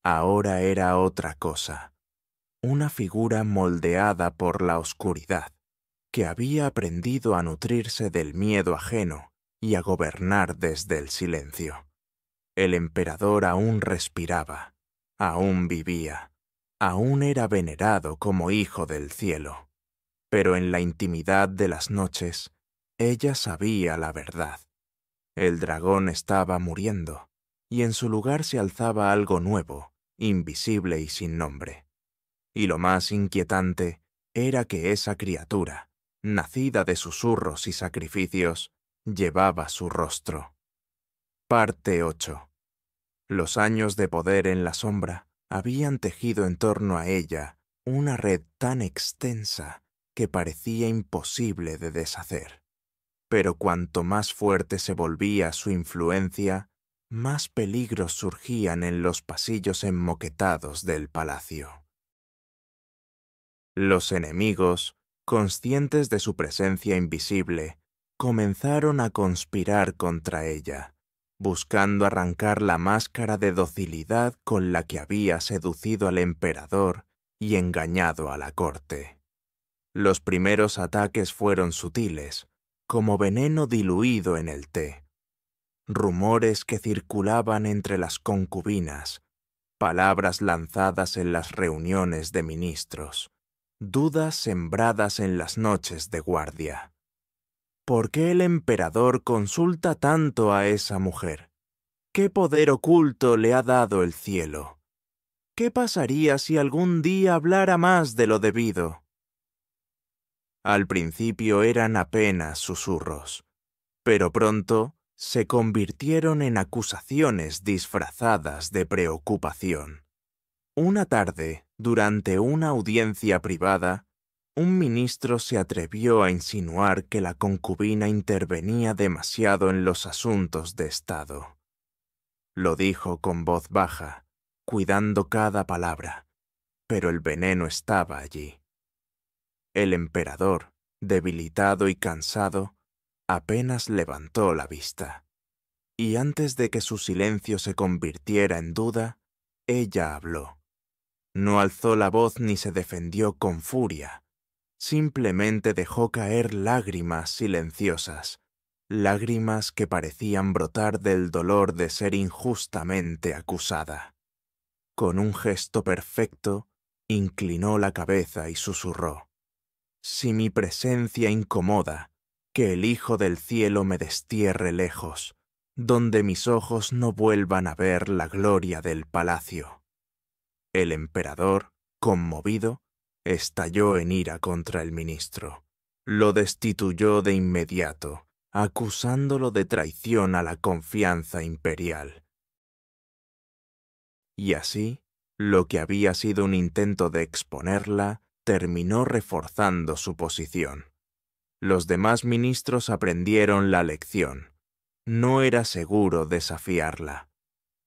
Ahora era otra cosa, una figura moldeada por la oscuridad, que había aprendido a nutrirse del miedo ajeno y a gobernar desde el silencio. El emperador aún respiraba, aún vivía, aún era venerado como hijo del cielo. Pero en la intimidad de las noches, Ella sabía la verdad. El dragón estaba muriendo, y en su lugar se alzaba algo nuevo, invisible y sin nombre. Y lo más inquietante era que esa criatura, nacida de susurros y sacrificios, llevaba su rostro. Parte 8. Los años de poder en la sombra habían tejido en torno a ella una red tan extensa que parecía imposible de deshacer. Pero cuanto más fuerte se volvía su influencia, más peligros surgían en los pasillos enmoquetados del palacio. Los enemigos, conscientes de su presencia invisible, comenzaron a conspirar contra ella, buscando arrancar la máscara de docilidad con la que había seducido al emperador y engañado a la corte. Los primeros ataques fueron sutiles, como veneno diluido en el té. Rumores que circulaban entre las concubinas, palabras lanzadas en las reuniones de ministros, dudas sembradas en las noches de guardia. ¿Por qué el emperador consulta tanto a esa mujer? ¿Qué poder oculto le ha dado el cielo? ¿Qué pasaría si algún día hablara más de lo debido? Al principio eran apenas susurros, pero pronto se convirtieron en acusaciones disfrazadas de preocupación. Una tarde, durante una audiencia privada, un ministro se atrevió a insinuar que la concubina intervenía demasiado en los asuntos de Estado. Lo dijo con voz baja, cuidando cada palabra, pero el veneno estaba allí. El emperador, debilitado y cansado, apenas levantó la vista. Y antes de que su silencio se convirtiera en duda, ella habló. No alzó la voz ni se defendió con furia. Simplemente dejó caer lágrimas silenciosas, lágrimas que parecían brotar del dolor de ser injustamente acusada. Con un gesto perfecto, inclinó la cabeza y susurró: «Si mi presencia incomoda, que el Hijo del Cielo me destierre lejos, donde mis ojos no vuelvan a ver la gloria del palacio». El emperador, conmovido, estalló en ira contra el ministro. Lo destituyó de inmediato, acusándolo de traición a la confianza imperial. Y así, lo que había sido un intento de exponerla terminó reforzando su posición. Los demás ministros aprendieron la lección. No era seguro desafiarla,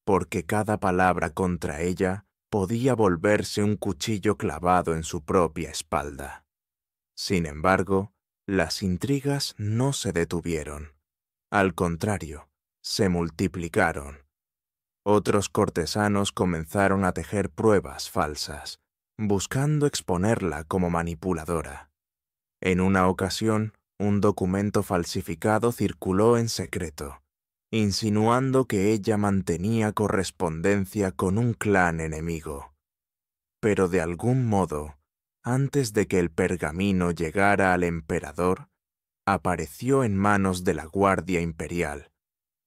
porque cada palabra contra ella podía volverse un cuchillo clavado en su propia espalda. Sin embargo, las intrigas no se detuvieron. Al contrario, se multiplicaron. Otros cortesanos comenzaron a tejer pruebas falsas, buscando exponerla como manipuladora. En una ocasión, un documento falsificado circuló en secreto, insinuando que ella mantenía correspondencia con un clan enemigo. Pero de algún modo, antes de que el pergamino llegara al emperador, apareció en manos de la Guardia Imperial,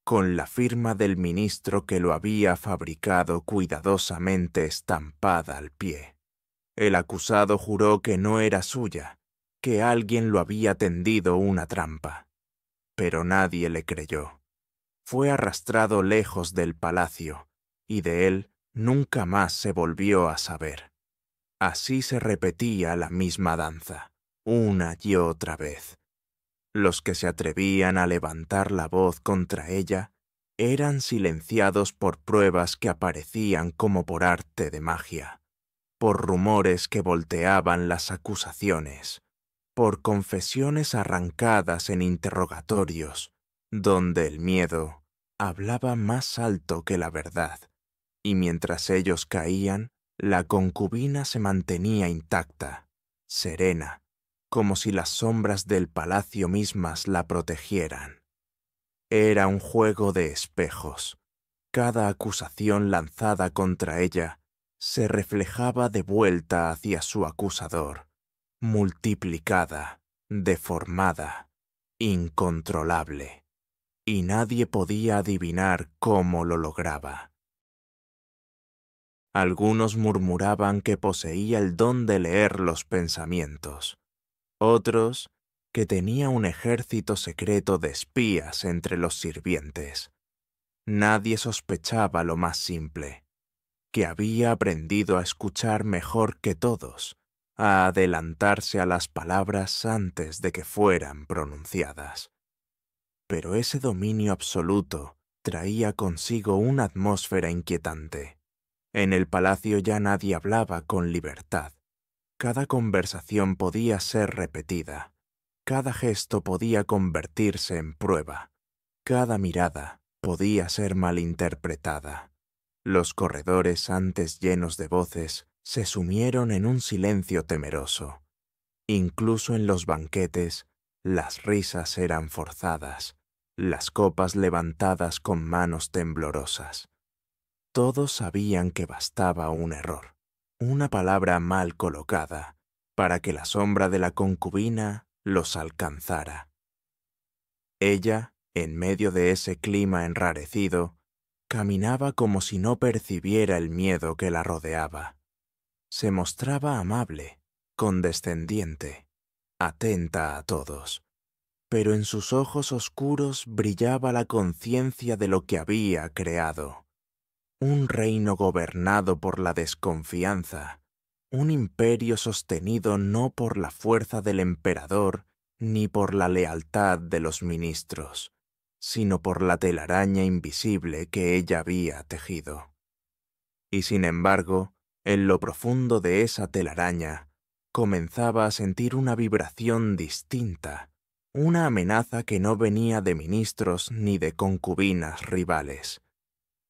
con la firma del ministro que lo había fabricado cuidadosamente estampada al pie. El acusado juró que no era suya, que alguien lo había tendido una trampa. Pero nadie le creyó. Fue arrastrado lejos del palacio, y de él nunca más se volvió a saber. Así se repetía la misma danza, una y otra vez. Los que se atrevían a levantar la voz contra ella eran silenciados por pruebas que aparecían como por arte de magia, por rumores que volteaban las acusaciones, por confesiones arrancadas en interrogatorios, donde el miedo hablaba más alto que la verdad, y mientras ellos caían, la concubina se mantenía intacta, serena, como si las sombras del palacio mismas la protegieran. Era un juego de espejos. Cada acusación lanzada contra ella se reflejaba de vuelta hacia su acusador, multiplicada, deformada, incontrolable, y nadie podía adivinar cómo lo lograba. Algunos murmuraban que poseía el don de leer los pensamientos, otros que tenía un ejército secreto de espías entre los sirvientes. Nadie sospechaba lo más simple, que había aprendido a escuchar mejor que todos, a adelantarse a las palabras antes de que fueran pronunciadas. Pero ese dominio absoluto traía consigo una atmósfera inquietante. En el palacio ya nadie hablaba con libertad. Cada conversación podía ser repetida. Cada gesto podía convertirse en prueba. Cada mirada podía ser malinterpretada. Los corredores, antes llenos de voces, se sumieron en un silencio temeroso. Incluso en los banquetes, las risas eran forzadas, las copas levantadas con manos temblorosas. Todos sabían que bastaba un error, una palabra mal colocada, para que la sombra de la concubina los alcanzara. Ella, en medio de ese clima enrarecido, caminaba como si no percibiera el miedo que la rodeaba. Se mostraba amable, condescendiente, atenta a todos, pero en sus ojos oscuros brillaba la conciencia de lo que había creado. Un reino gobernado por la desconfianza, un imperio sostenido no por la fuerza del emperador ni por la lealtad de los ministros, sino por la telaraña invisible que ella había tejido. Y sin embargo, en lo profundo de esa telaraña, comenzaba a sentir una vibración distinta, una amenaza que no venía de ministros ni de concubinas rivales.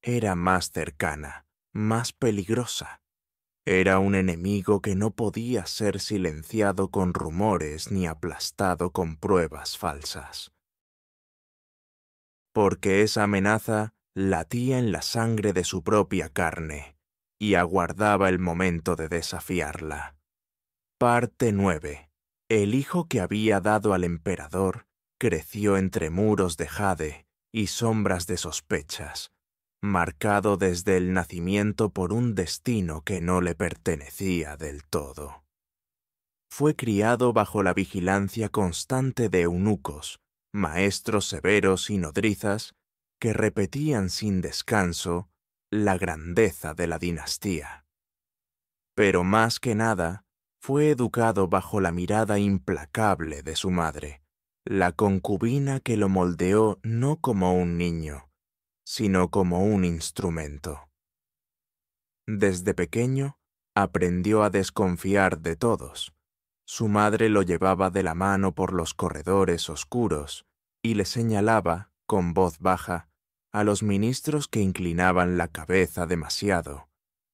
Era más cercana, más peligrosa. Era un enemigo que no podía ser silenciado con rumores ni aplastado con pruebas falsas. Porque esa amenaza latía en la sangre de su propia carne y aguardaba el momento de desafiarla. Parte 9. El hijo que había dado al emperador creció entre muros de jade y sombras de sospechas, marcado desde el nacimiento por un destino que no le pertenecía del todo. Fue criado bajo la vigilancia constante de eunucos, maestros severos y nodrizas que repetían sin descanso la grandeza de la dinastía. Pero más que nada, fue educado bajo la mirada implacable de su madre, la concubina que lo moldeó no como un niño, sino como un instrumento. Desde pequeño, aprendió a desconfiar de todos. Su madre lo llevaba de la mano por los corredores oscuros y le señalaba, con voz baja, a los ministros que inclinaban la cabeza demasiado,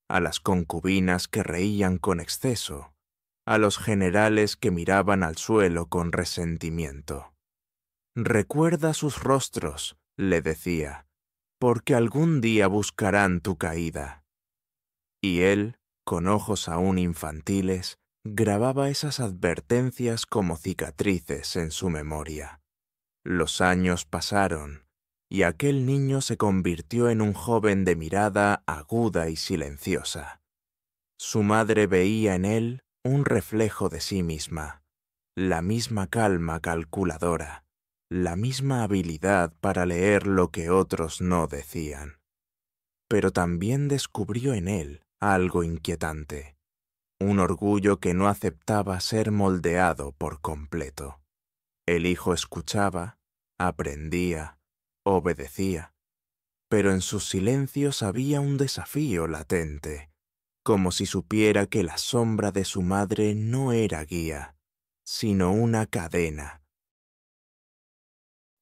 a las concubinas que reían con exceso, a los generales que miraban al suelo con resentimiento. «Recuerda sus rostros», le decía, «porque algún día buscarán tu caída». Y él, con ojos aún infantiles, grababa esas advertencias como cicatrices en su memoria. Los años pasaron, y aquel niño se convirtió en un joven de mirada aguda y silenciosa. Su madre veía en él un reflejo de sí misma, la misma calma calculadora, la misma habilidad para leer lo que otros no decían. Pero también descubrió en él algo inquietante, un orgullo que no aceptaba ser moldeado por completo. El hijo escuchaba, aprendía, obedecía, pero en sus silencios había un desafío latente, como si supiera que la sombra de su madre no era guía, sino una cadena.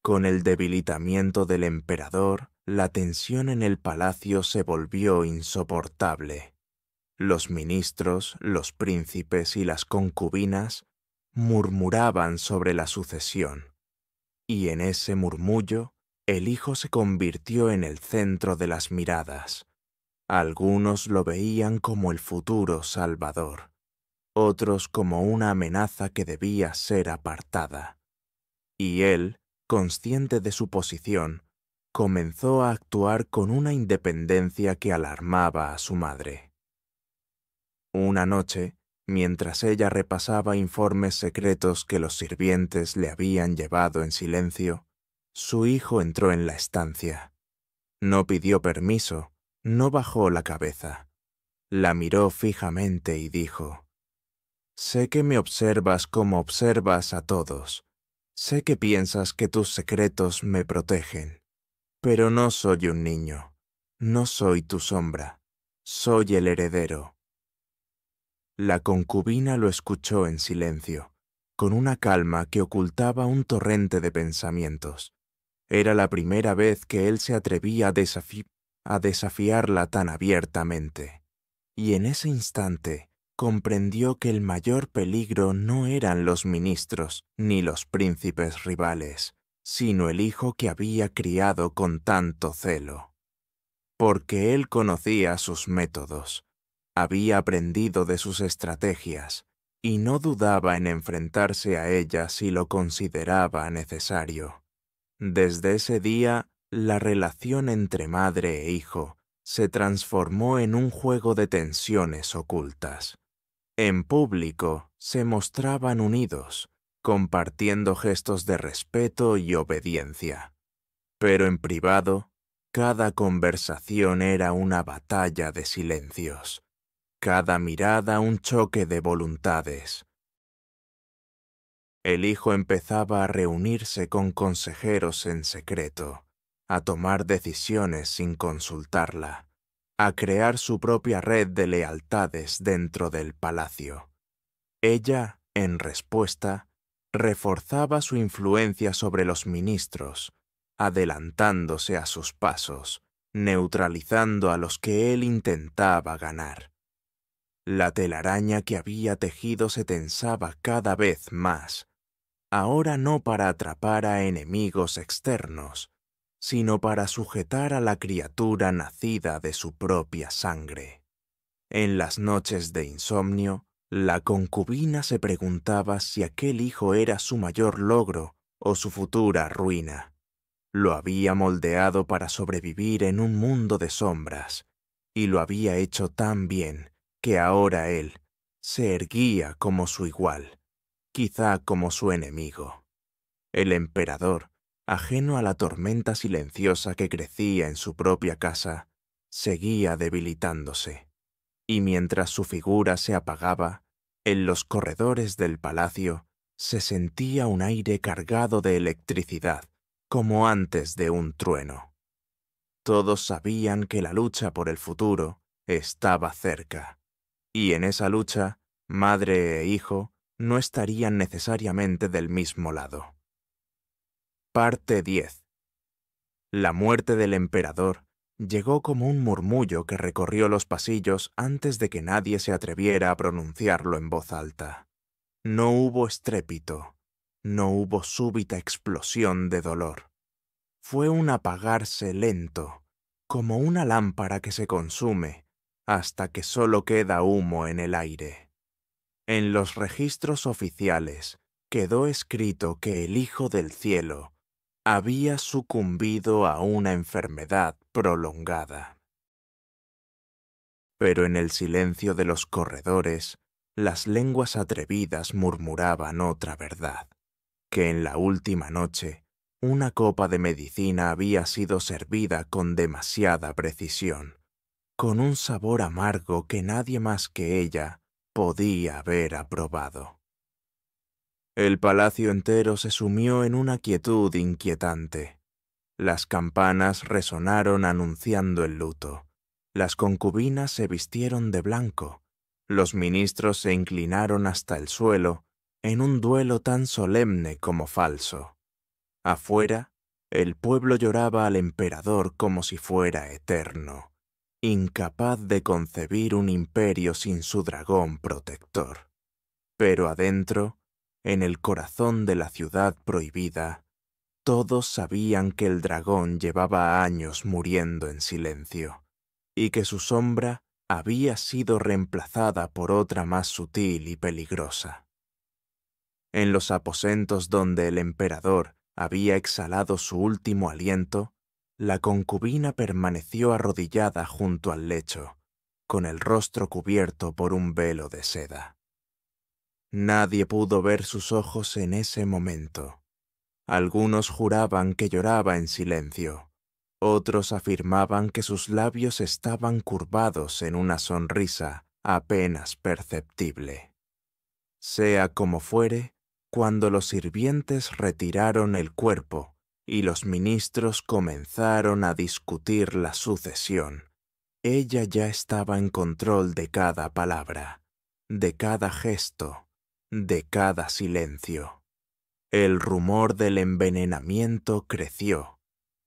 Con el debilitamiento del emperador, la tensión en el palacio se volvió insoportable. Los ministros, los príncipes y las concubinas murmuraban sobre la sucesión, y en ese murmullo el hijo se convirtió en el centro de las miradas. Algunos lo veían como el futuro salvador, otros como una amenaza que debía ser apartada. y él, consciente de su posición, comenzó a actuar con una independencia que alarmaba a su madre. Una noche, mientras ella repasaba informes secretos que los sirvientes le habían llevado en silencio, su hijo entró en la estancia. No pidió permiso, no bajó la cabeza. La miró fijamente y dijo: «Sé que me observas como observas a todos. Sé que piensas que tus secretos me protegen. Pero no soy un niño. No soy tu sombra. Soy el heredero». La concubina lo escuchó en silencio, con una calma que ocultaba un torrente de pensamientos. Era la primera vez que él se atrevía a desafiarla tan abiertamente. Y en ese instante comprendió que el mayor peligro no eran los ministros ni los príncipes rivales, sino el hijo que había criado con tanto celo. Porque él conocía sus métodos, había aprendido de sus estrategias, y no dudaba en enfrentarse a ellas si lo consideraba necesario. Desde ese día, la relación entre madre e hijo se transformó en un juego de tensiones ocultas. En público se mostraban unidos, compartiendo gestos de respeto y obediencia. Pero en privado, cada conversación era una batalla de silencios, cada mirada un choque de voluntades. El hijo empezaba a reunirse con consejeros en secreto, a tomar decisiones sin consultarla, a crear su propia red de lealtades dentro del palacio. Ella, en respuesta, reforzaba su influencia sobre los ministros, adelantándose a sus pasos, neutralizando a los que él intentaba ganar. La telaraña que había tejido se tensaba cada vez más, ahora no para atrapar a enemigos externos, sino para sujetar a la criatura nacida de su propia sangre. En las noches de insomnio, la concubina se preguntaba si aquel hijo era su mayor logro o su futura ruina. Lo había moldeado para sobrevivir en un mundo de sombras, y lo había hecho tan bien que ahora él se erguía como su igual, quizá como su enemigo. El emperador, ajeno a la tormenta silenciosa que crecía en su propia casa, seguía debilitándose. Y mientras su figura se apagaba, en los corredores del palacio se sentía un aire cargado de electricidad, como antes de un trueno. Todos sabían que la lucha por el futuro estaba cerca, y en esa lucha, madre e hijo no estarían necesariamente del mismo lado. Parte 10. La muerte del emperador llegó como un murmullo que recorrió los pasillos antes de que nadie se atreviera a pronunciarlo en voz alta. No hubo estrépito, no hubo súbita explosión de dolor. Fue un apagarse lento, como una lámpara que se consume hasta que solo queda humo en el aire. En los registros oficiales quedó escrito que el Hijo del Cielo había sucumbido a una enfermedad prolongada. Pero en el silencio de los corredores, las lenguas atrevidas murmuraban otra verdad, que en la última noche una copa de medicina había sido servida con demasiada precisión, con un sabor amargo que nadie más que ella podía haber aprobado. El palacio entero se sumió en una quietud inquietante. Las campanas resonaron anunciando el luto. Las concubinas se vistieron de blanco. Los ministros se inclinaron hasta el suelo en un duelo tan solemne como falso. Afuera, el pueblo lloraba al emperador como si fuera eterno, incapaz de concebir un imperio sin su dragón protector. Pero adentro, en el corazón de la ciudad prohibida, todos sabían que el dragón llevaba años muriendo en silencio, y que su sombra había sido reemplazada por otra más sutil y peligrosa. En los aposentos donde el emperador había exhalado su último aliento, la concubina permaneció arrodillada junto al lecho, con el rostro cubierto por un velo de seda. Nadie pudo ver sus ojos en ese momento. Algunos juraban que lloraba en silencio, otros afirmaban que sus labios estaban curvados en una sonrisa apenas perceptible. Sea como fuere, cuando los sirvientes retiraron el cuerpo y los ministros comenzaron a discutir la sucesión, ella ya estaba en control de cada palabra, de cada gesto, de cada silencio. El rumor del envenenamiento creció,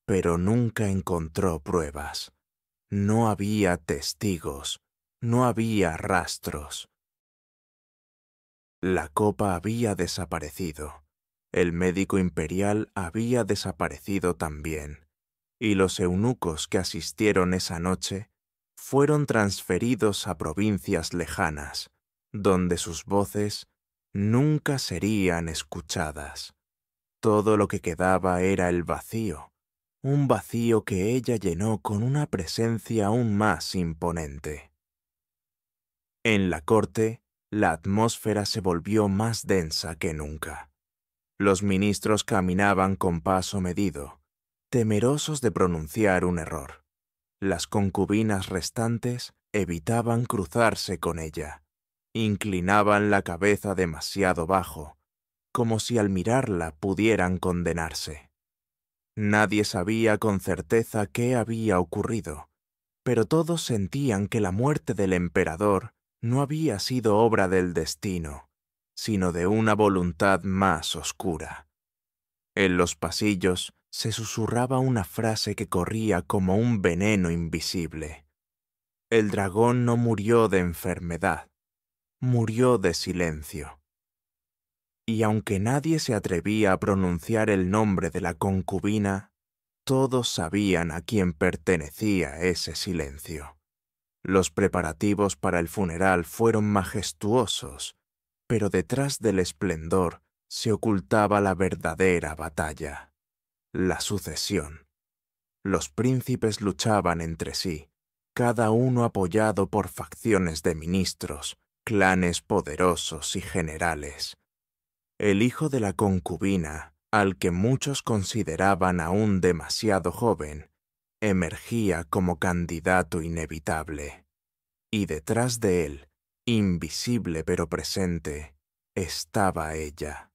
pero nunca encontró pruebas. No había testigos, no había rastros. La copa había desaparecido, el médico imperial había desaparecido también, y los eunucos que asistieron esa noche fueron transferidos a provincias lejanas, donde sus voces nunca serían escuchadas. Todo lo que quedaba era el vacío, un vacío que ella llenó con una presencia aún más imponente. En la corte, la atmósfera se volvió más densa que nunca. Los ministros caminaban con paso medido, temerosos de pronunciar un error. Las concubinas restantes evitaban cruzarse con ella. Inclinaban la cabeza demasiado bajo, como si al mirarla pudieran condenarse. Nadie sabía con certeza qué había ocurrido, pero todos sentían que la muerte del emperador no había sido obra del destino, sino de una voluntad más oscura. En los pasillos se susurraba una frase que corría como un veneno invisible. El dragón no murió de enfermedad, murió de silencio. Y aunque nadie se atrevía a pronunciar el nombre de la concubina, todos sabían a quién pertenecía ese silencio. Los preparativos para el funeral fueron majestuosos, pero detrás del esplendor se ocultaba la verdadera batalla, la sucesión. Los príncipes luchaban entre sí, cada uno apoyado por facciones de ministros, clanes poderosos y generales. El hijo de la concubina, al que muchos consideraban aún demasiado joven, emergía como candidato inevitable. Y detrás de él, invisible pero presente, estaba ella,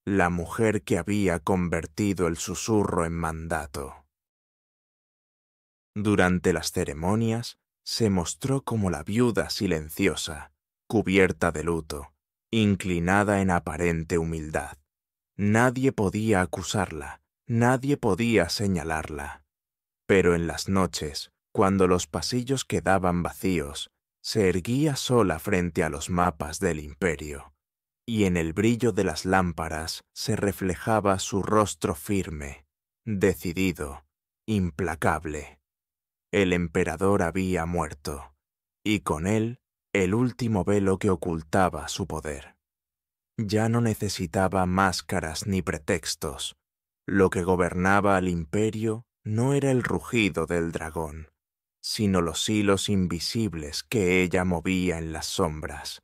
la mujer que había convertido el susurro en mandato. Durante las ceremonias, se mostró como la viuda silenciosa, cubierta de luto, inclinada en aparente humildad. Nadie podía acusarla, nadie podía señalarla. Pero en las noches, cuando los pasillos quedaban vacíos, se erguía sola frente a los mapas del imperio, y en el brillo de las lámparas se reflejaba su rostro firme, decidido, implacable. El emperador había muerto, y con él el último velo que ocultaba su poder. Ya no necesitaba máscaras ni pretextos. Lo que gobernaba al imperio no era el rugido del dragón, sino los hilos invisibles que ella movía en las sombras.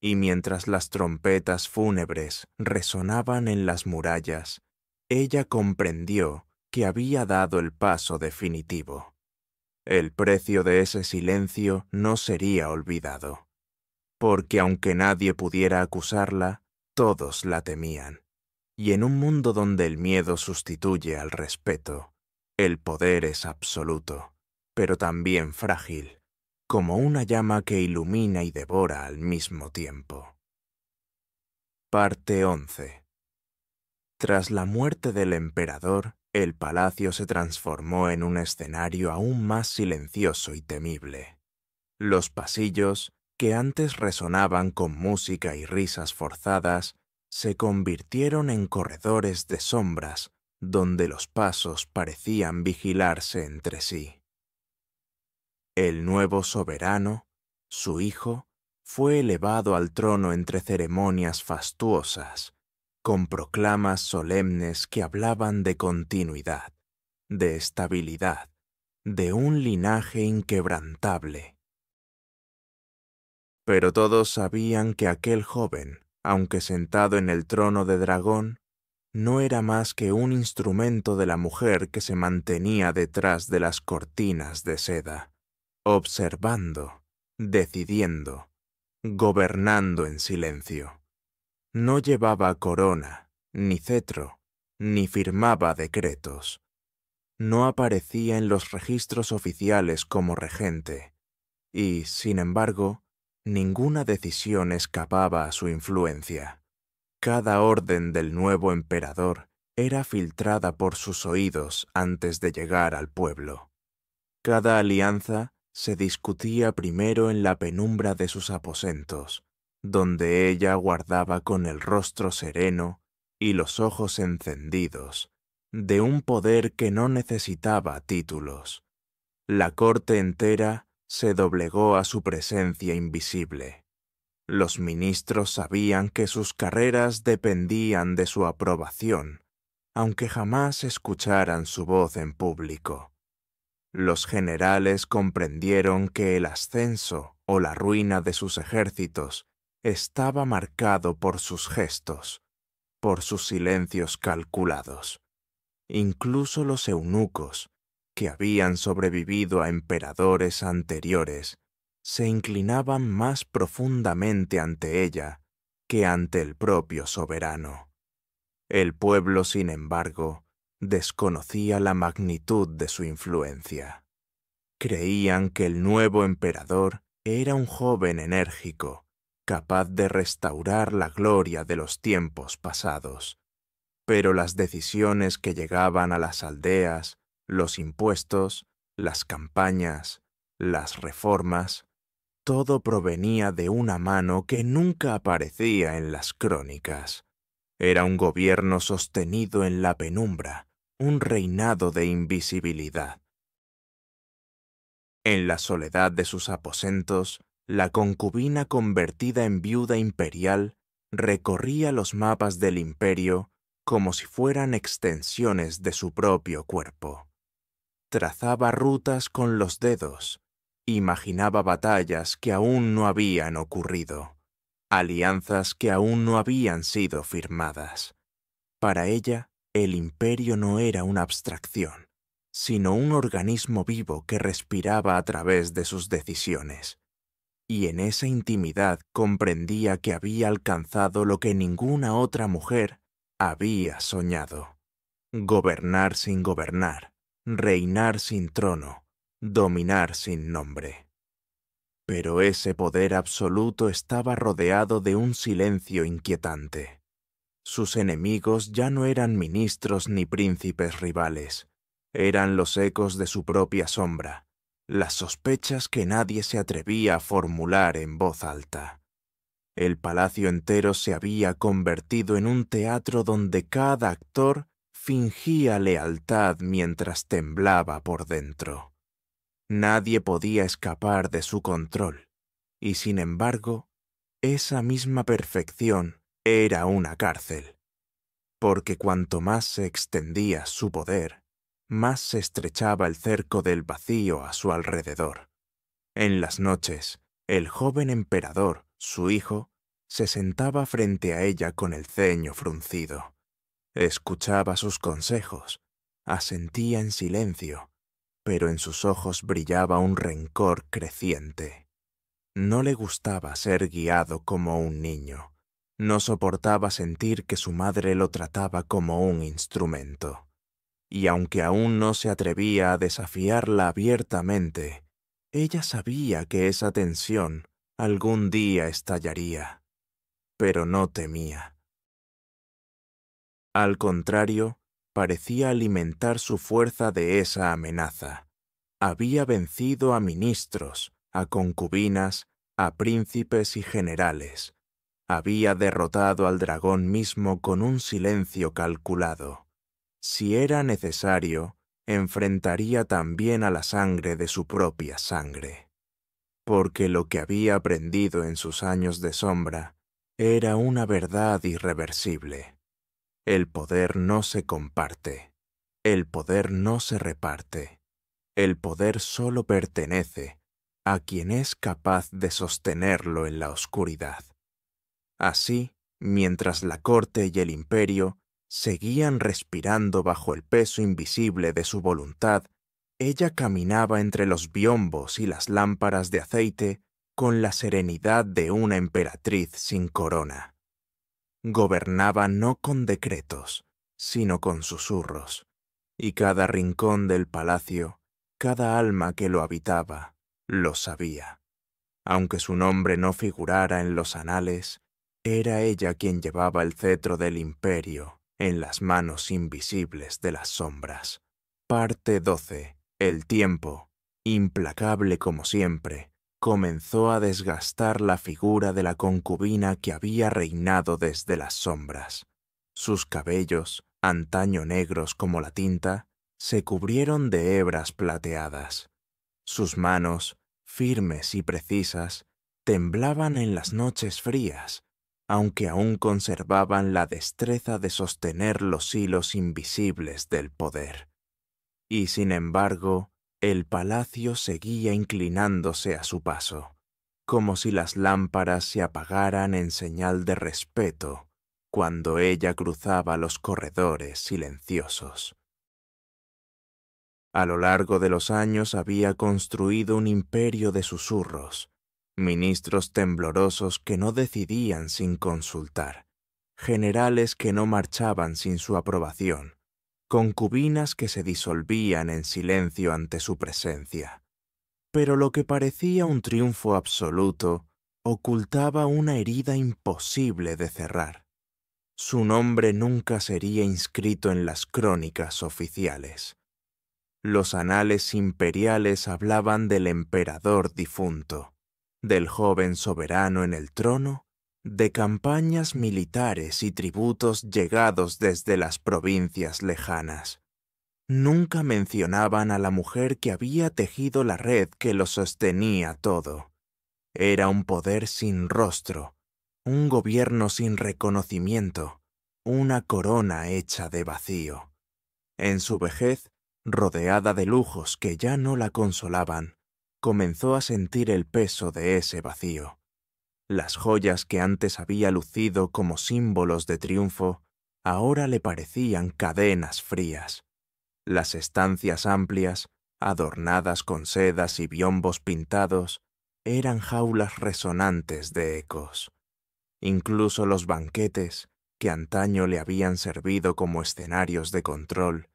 Y mientras las trompetas fúnebres resonaban en las murallas, ella comprendió que había dado el paso definitivo. El precio de ese silencio no sería olvidado, porque aunque nadie pudiera acusarla, todos la temían. Y en un mundo donde el miedo sustituye al respeto, el poder es absoluto, pero también frágil, como una llama que ilumina y devora al mismo tiempo. Parte 11. Tras la muerte del emperador, el palacio se transformó en un escenario aún más silencioso y temible. Los pasillos, que antes resonaban con música y risas forzadas, se convirtieron en corredores de sombras donde los pasos parecían vigilarse entre sí. El nuevo soberano, su hijo, fue elevado al trono entre ceremonias fastuosas, con proclamas solemnes que hablaban de continuidad, de estabilidad, de un linaje inquebrantable. Pero todos sabían que aquel joven, aunque sentado en el trono de dragón, no era más que un instrumento de la mujer que se mantenía detrás de las cortinas de seda, observando, decidiendo, gobernando en silencio. No llevaba corona, ni cetro, ni firmaba decretos. No aparecía en los registros oficiales como regente, y, sin embargo, ninguna decisión escapaba a su influencia. Cada orden del nuevo emperador era filtrada por sus oídos antes de llegar al pueblo. Cada alianza se discutía primero en la penumbra de sus aposentos, donde ella guardaba con el rostro sereno y los ojos encendidos, de un poder que no necesitaba títulos. La corte entera se doblegó a su presencia invisible. Los ministros sabían que sus carreras dependían de su aprobación, aunque jamás escucharan su voz en público. Los generales comprendieron que el ascenso o la ruina de sus ejércitos estaba marcado por sus gestos, por sus silencios calculados. Incluso los eunucos, que habían sobrevivido a emperadores anteriores, se inclinaban más profundamente ante ella que ante el propio soberano. El pueblo, sin embargo, desconocía la magnitud de su influencia. Creían que el nuevo emperador era un joven enérgico, capaz de restaurar la gloria de los tiempos pasados. Pero las decisiones que llegaban a las aldeas, los impuestos, las campañas, las reformas, todo provenía de una mano que nunca aparecía en las crónicas. Era un gobierno sostenido en la penumbra, un reinado de invisibilidad. En la soledad de sus aposentos, la concubina convertida en viuda imperial recorría los mapas del imperio como si fueran extensiones de su propio cuerpo. Trazaba rutas con los dedos, imaginaba batallas que aún no habían ocurrido, alianzas que aún no habían sido firmadas. Para ella, el imperio no era una abstracción, sino un organismo vivo que respiraba a través de sus decisiones. Y en esa intimidad comprendía que había alcanzado lo que ninguna otra mujer había soñado: gobernar sin gobernar, reinar sin trono, dominar sin nombre. Pero ese poder absoluto estaba rodeado de un silencio inquietante. Sus enemigos ya no eran ministros ni príncipes rivales, eran los ecos de su propia sombra, las sospechas que nadie se atrevía a formular en voz alta. El palacio entero se había convertido en un teatro donde cada actor fingía lealtad mientras temblaba por dentro. Nadie podía escapar de su control, y sin embargo, esa misma perfección era una cárcel, porque cuanto más se extendía su poder, más se estrechaba el cerco del vacío a su alrededor. En las noches, el joven emperador, su hijo, se sentaba frente a ella con el ceño fruncido. Escuchaba sus consejos, asentía en silencio, pero en sus ojos brillaba un rencor creciente. No le gustaba ser guiado como un niño. No soportaba sentir que su madre lo trataba como un instrumento. Y aunque aún no se atrevía a desafiarla abiertamente, ella sabía que esa tensión algún día estallaría, pero no temía. Al contrario, parecía alimentar su fuerza de esa amenaza. Había vencido a ministros, a concubinas, a príncipes y generales. Había derrotado al dragón mismo con un silencio calculado. Si era necesario, enfrentaría también a la sangre de su propia sangre. Porque lo que había aprendido en sus años de sombra era una verdad irreversible. El poder no se comparte. El poder no se reparte. El poder solo pertenece a quien es capaz de sostenerlo en la oscuridad. Así, mientras la corte y el imperio seguían respirando bajo el peso invisible de su voluntad, ella caminaba entre los biombos y las lámparas de aceite con la serenidad de una emperatriz sin corona. Gobernaba no con decretos, sino con susurros, y cada rincón del palacio, cada alma que lo habitaba, lo sabía. Aunque su nombre no figurara en los anales, era ella quien llevaba el cetro del imperio en las manos invisibles de las sombras. Parte 12. El tiempo, implacable como siempre, comenzó a desgastar la figura de la concubina que había reinado desde las sombras. Sus cabellos, antaño negros como la tinta, se cubrieron de hebras plateadas. Sus manos, firmes y precisas, temblaban en las noches frías, aunque aún conservaban la destreza de sostener los hilos invisibles del poder. Y sin embargo, el palacio seguía inclinándose a su paso, como si las lámparas se apagaran en señal de respeto cuando ella cruzaba los corredores silenciosos. A lo largo de los años había construido un imperio de susurros, ministros temblorosos que no decidían sin consultar, generales que no marchaban sin su aprobación, concubinas que se disolvían en silencio ante su presencia. Pero lo que parecía un triunfo absoluto ocultaba una herida imposible de cerrar. Su nombre nunca sería inscrito en las crónicas oficiales. Los anales imperiales hablaban del emperador difunto, del joven soberano en el trono, de campañas militares y tributos llegados desde las provincias lejanas. Nunca mencionaban a la mujer que había tejido la red que lo sostenía todo. Era un poder sin rostro, un gobierno sin reconocimiento, una corona hecha de vacío. En su vejez, rodeada de lujos que ya no la consolaban, comenzó a sentir el peso de ese vacío. Las joyas que antes había lucido como símbolos de triunfo, ahora le parecían cadenas frías. Las estancias amplias, adornadas con sedas y biombos pintados, eran jaulas resonantes de ecos. Incluso los banquetes, que antaño le habían servido como escenarios de control,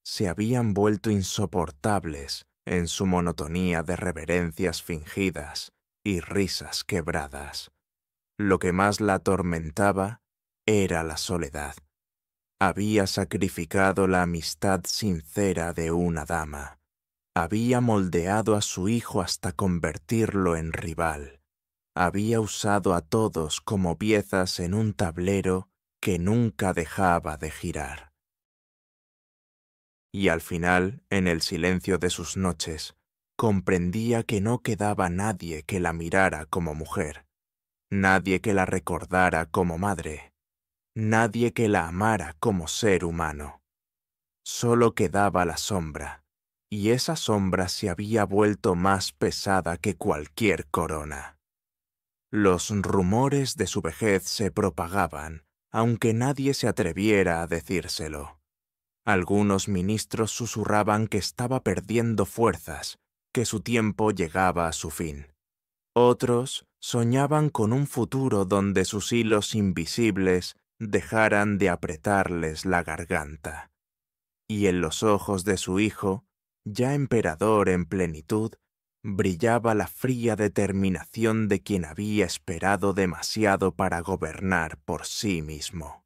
se habían vuelto insoportables en su monotonía de reverencias fingidas y risas quebradas. Lo que más la atormentaba era la soledad. Había sacrificado la amistad sincera de una dama. Había moldeado a su hijo hasta convertirlo en rival. Había usado a todos como piezas en un tablero que nunca dejaba de girar. Y al final, en el silencio de sus noches, comprendía que no quedaba nadie que la mirara como mujer, nadie que la recordara como madre, nadie que la amara como ser humano. Solo quedaba la sombra, y esa sombra se había vuelto más pesada que cualquier corona. Los rumores de su vejez se propagaban, aunque nadie se atreviera a decírselo. Algunos ministros susurraban que estaba perdiendo fuerzas, que su tiempo llegaba a su fin. Otros soñaban con un futuro donde sus hilos invisibles dejaran de apretarles la garganta. Y en los ojos de su hijo, ya emperador en plenitud, brillaba la fría determinación de quien había esperado demasiado para gobernar por sí mismo.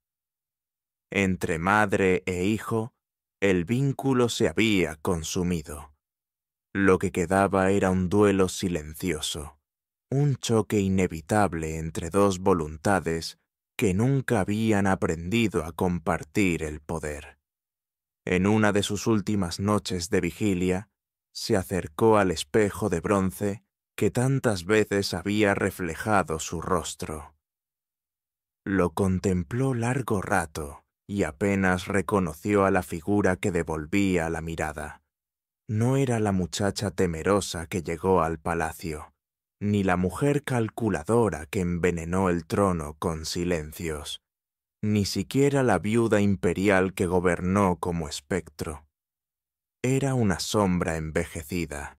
Entre madre e hijo, el vínculo se había consumido. Lo que quedaba era un duelo silencioso, un choque inevitable entre dos voluntades que nunca habían aprendido a compartir el poder. En una de sus últimas noches de vigilia, se acercó al espejo de bronce que tantas veces había reflejado su rostro. Lo contempló largo rato y apenas reconoció a la figura que devolvía la mirada. No era la muchacha temerosa que llegó al palacio, ni la mujer calculadora que envenenó el trono con silencios, ni siquiera la viuda imperial que gobernó como espectro. Era una sombra envejecida,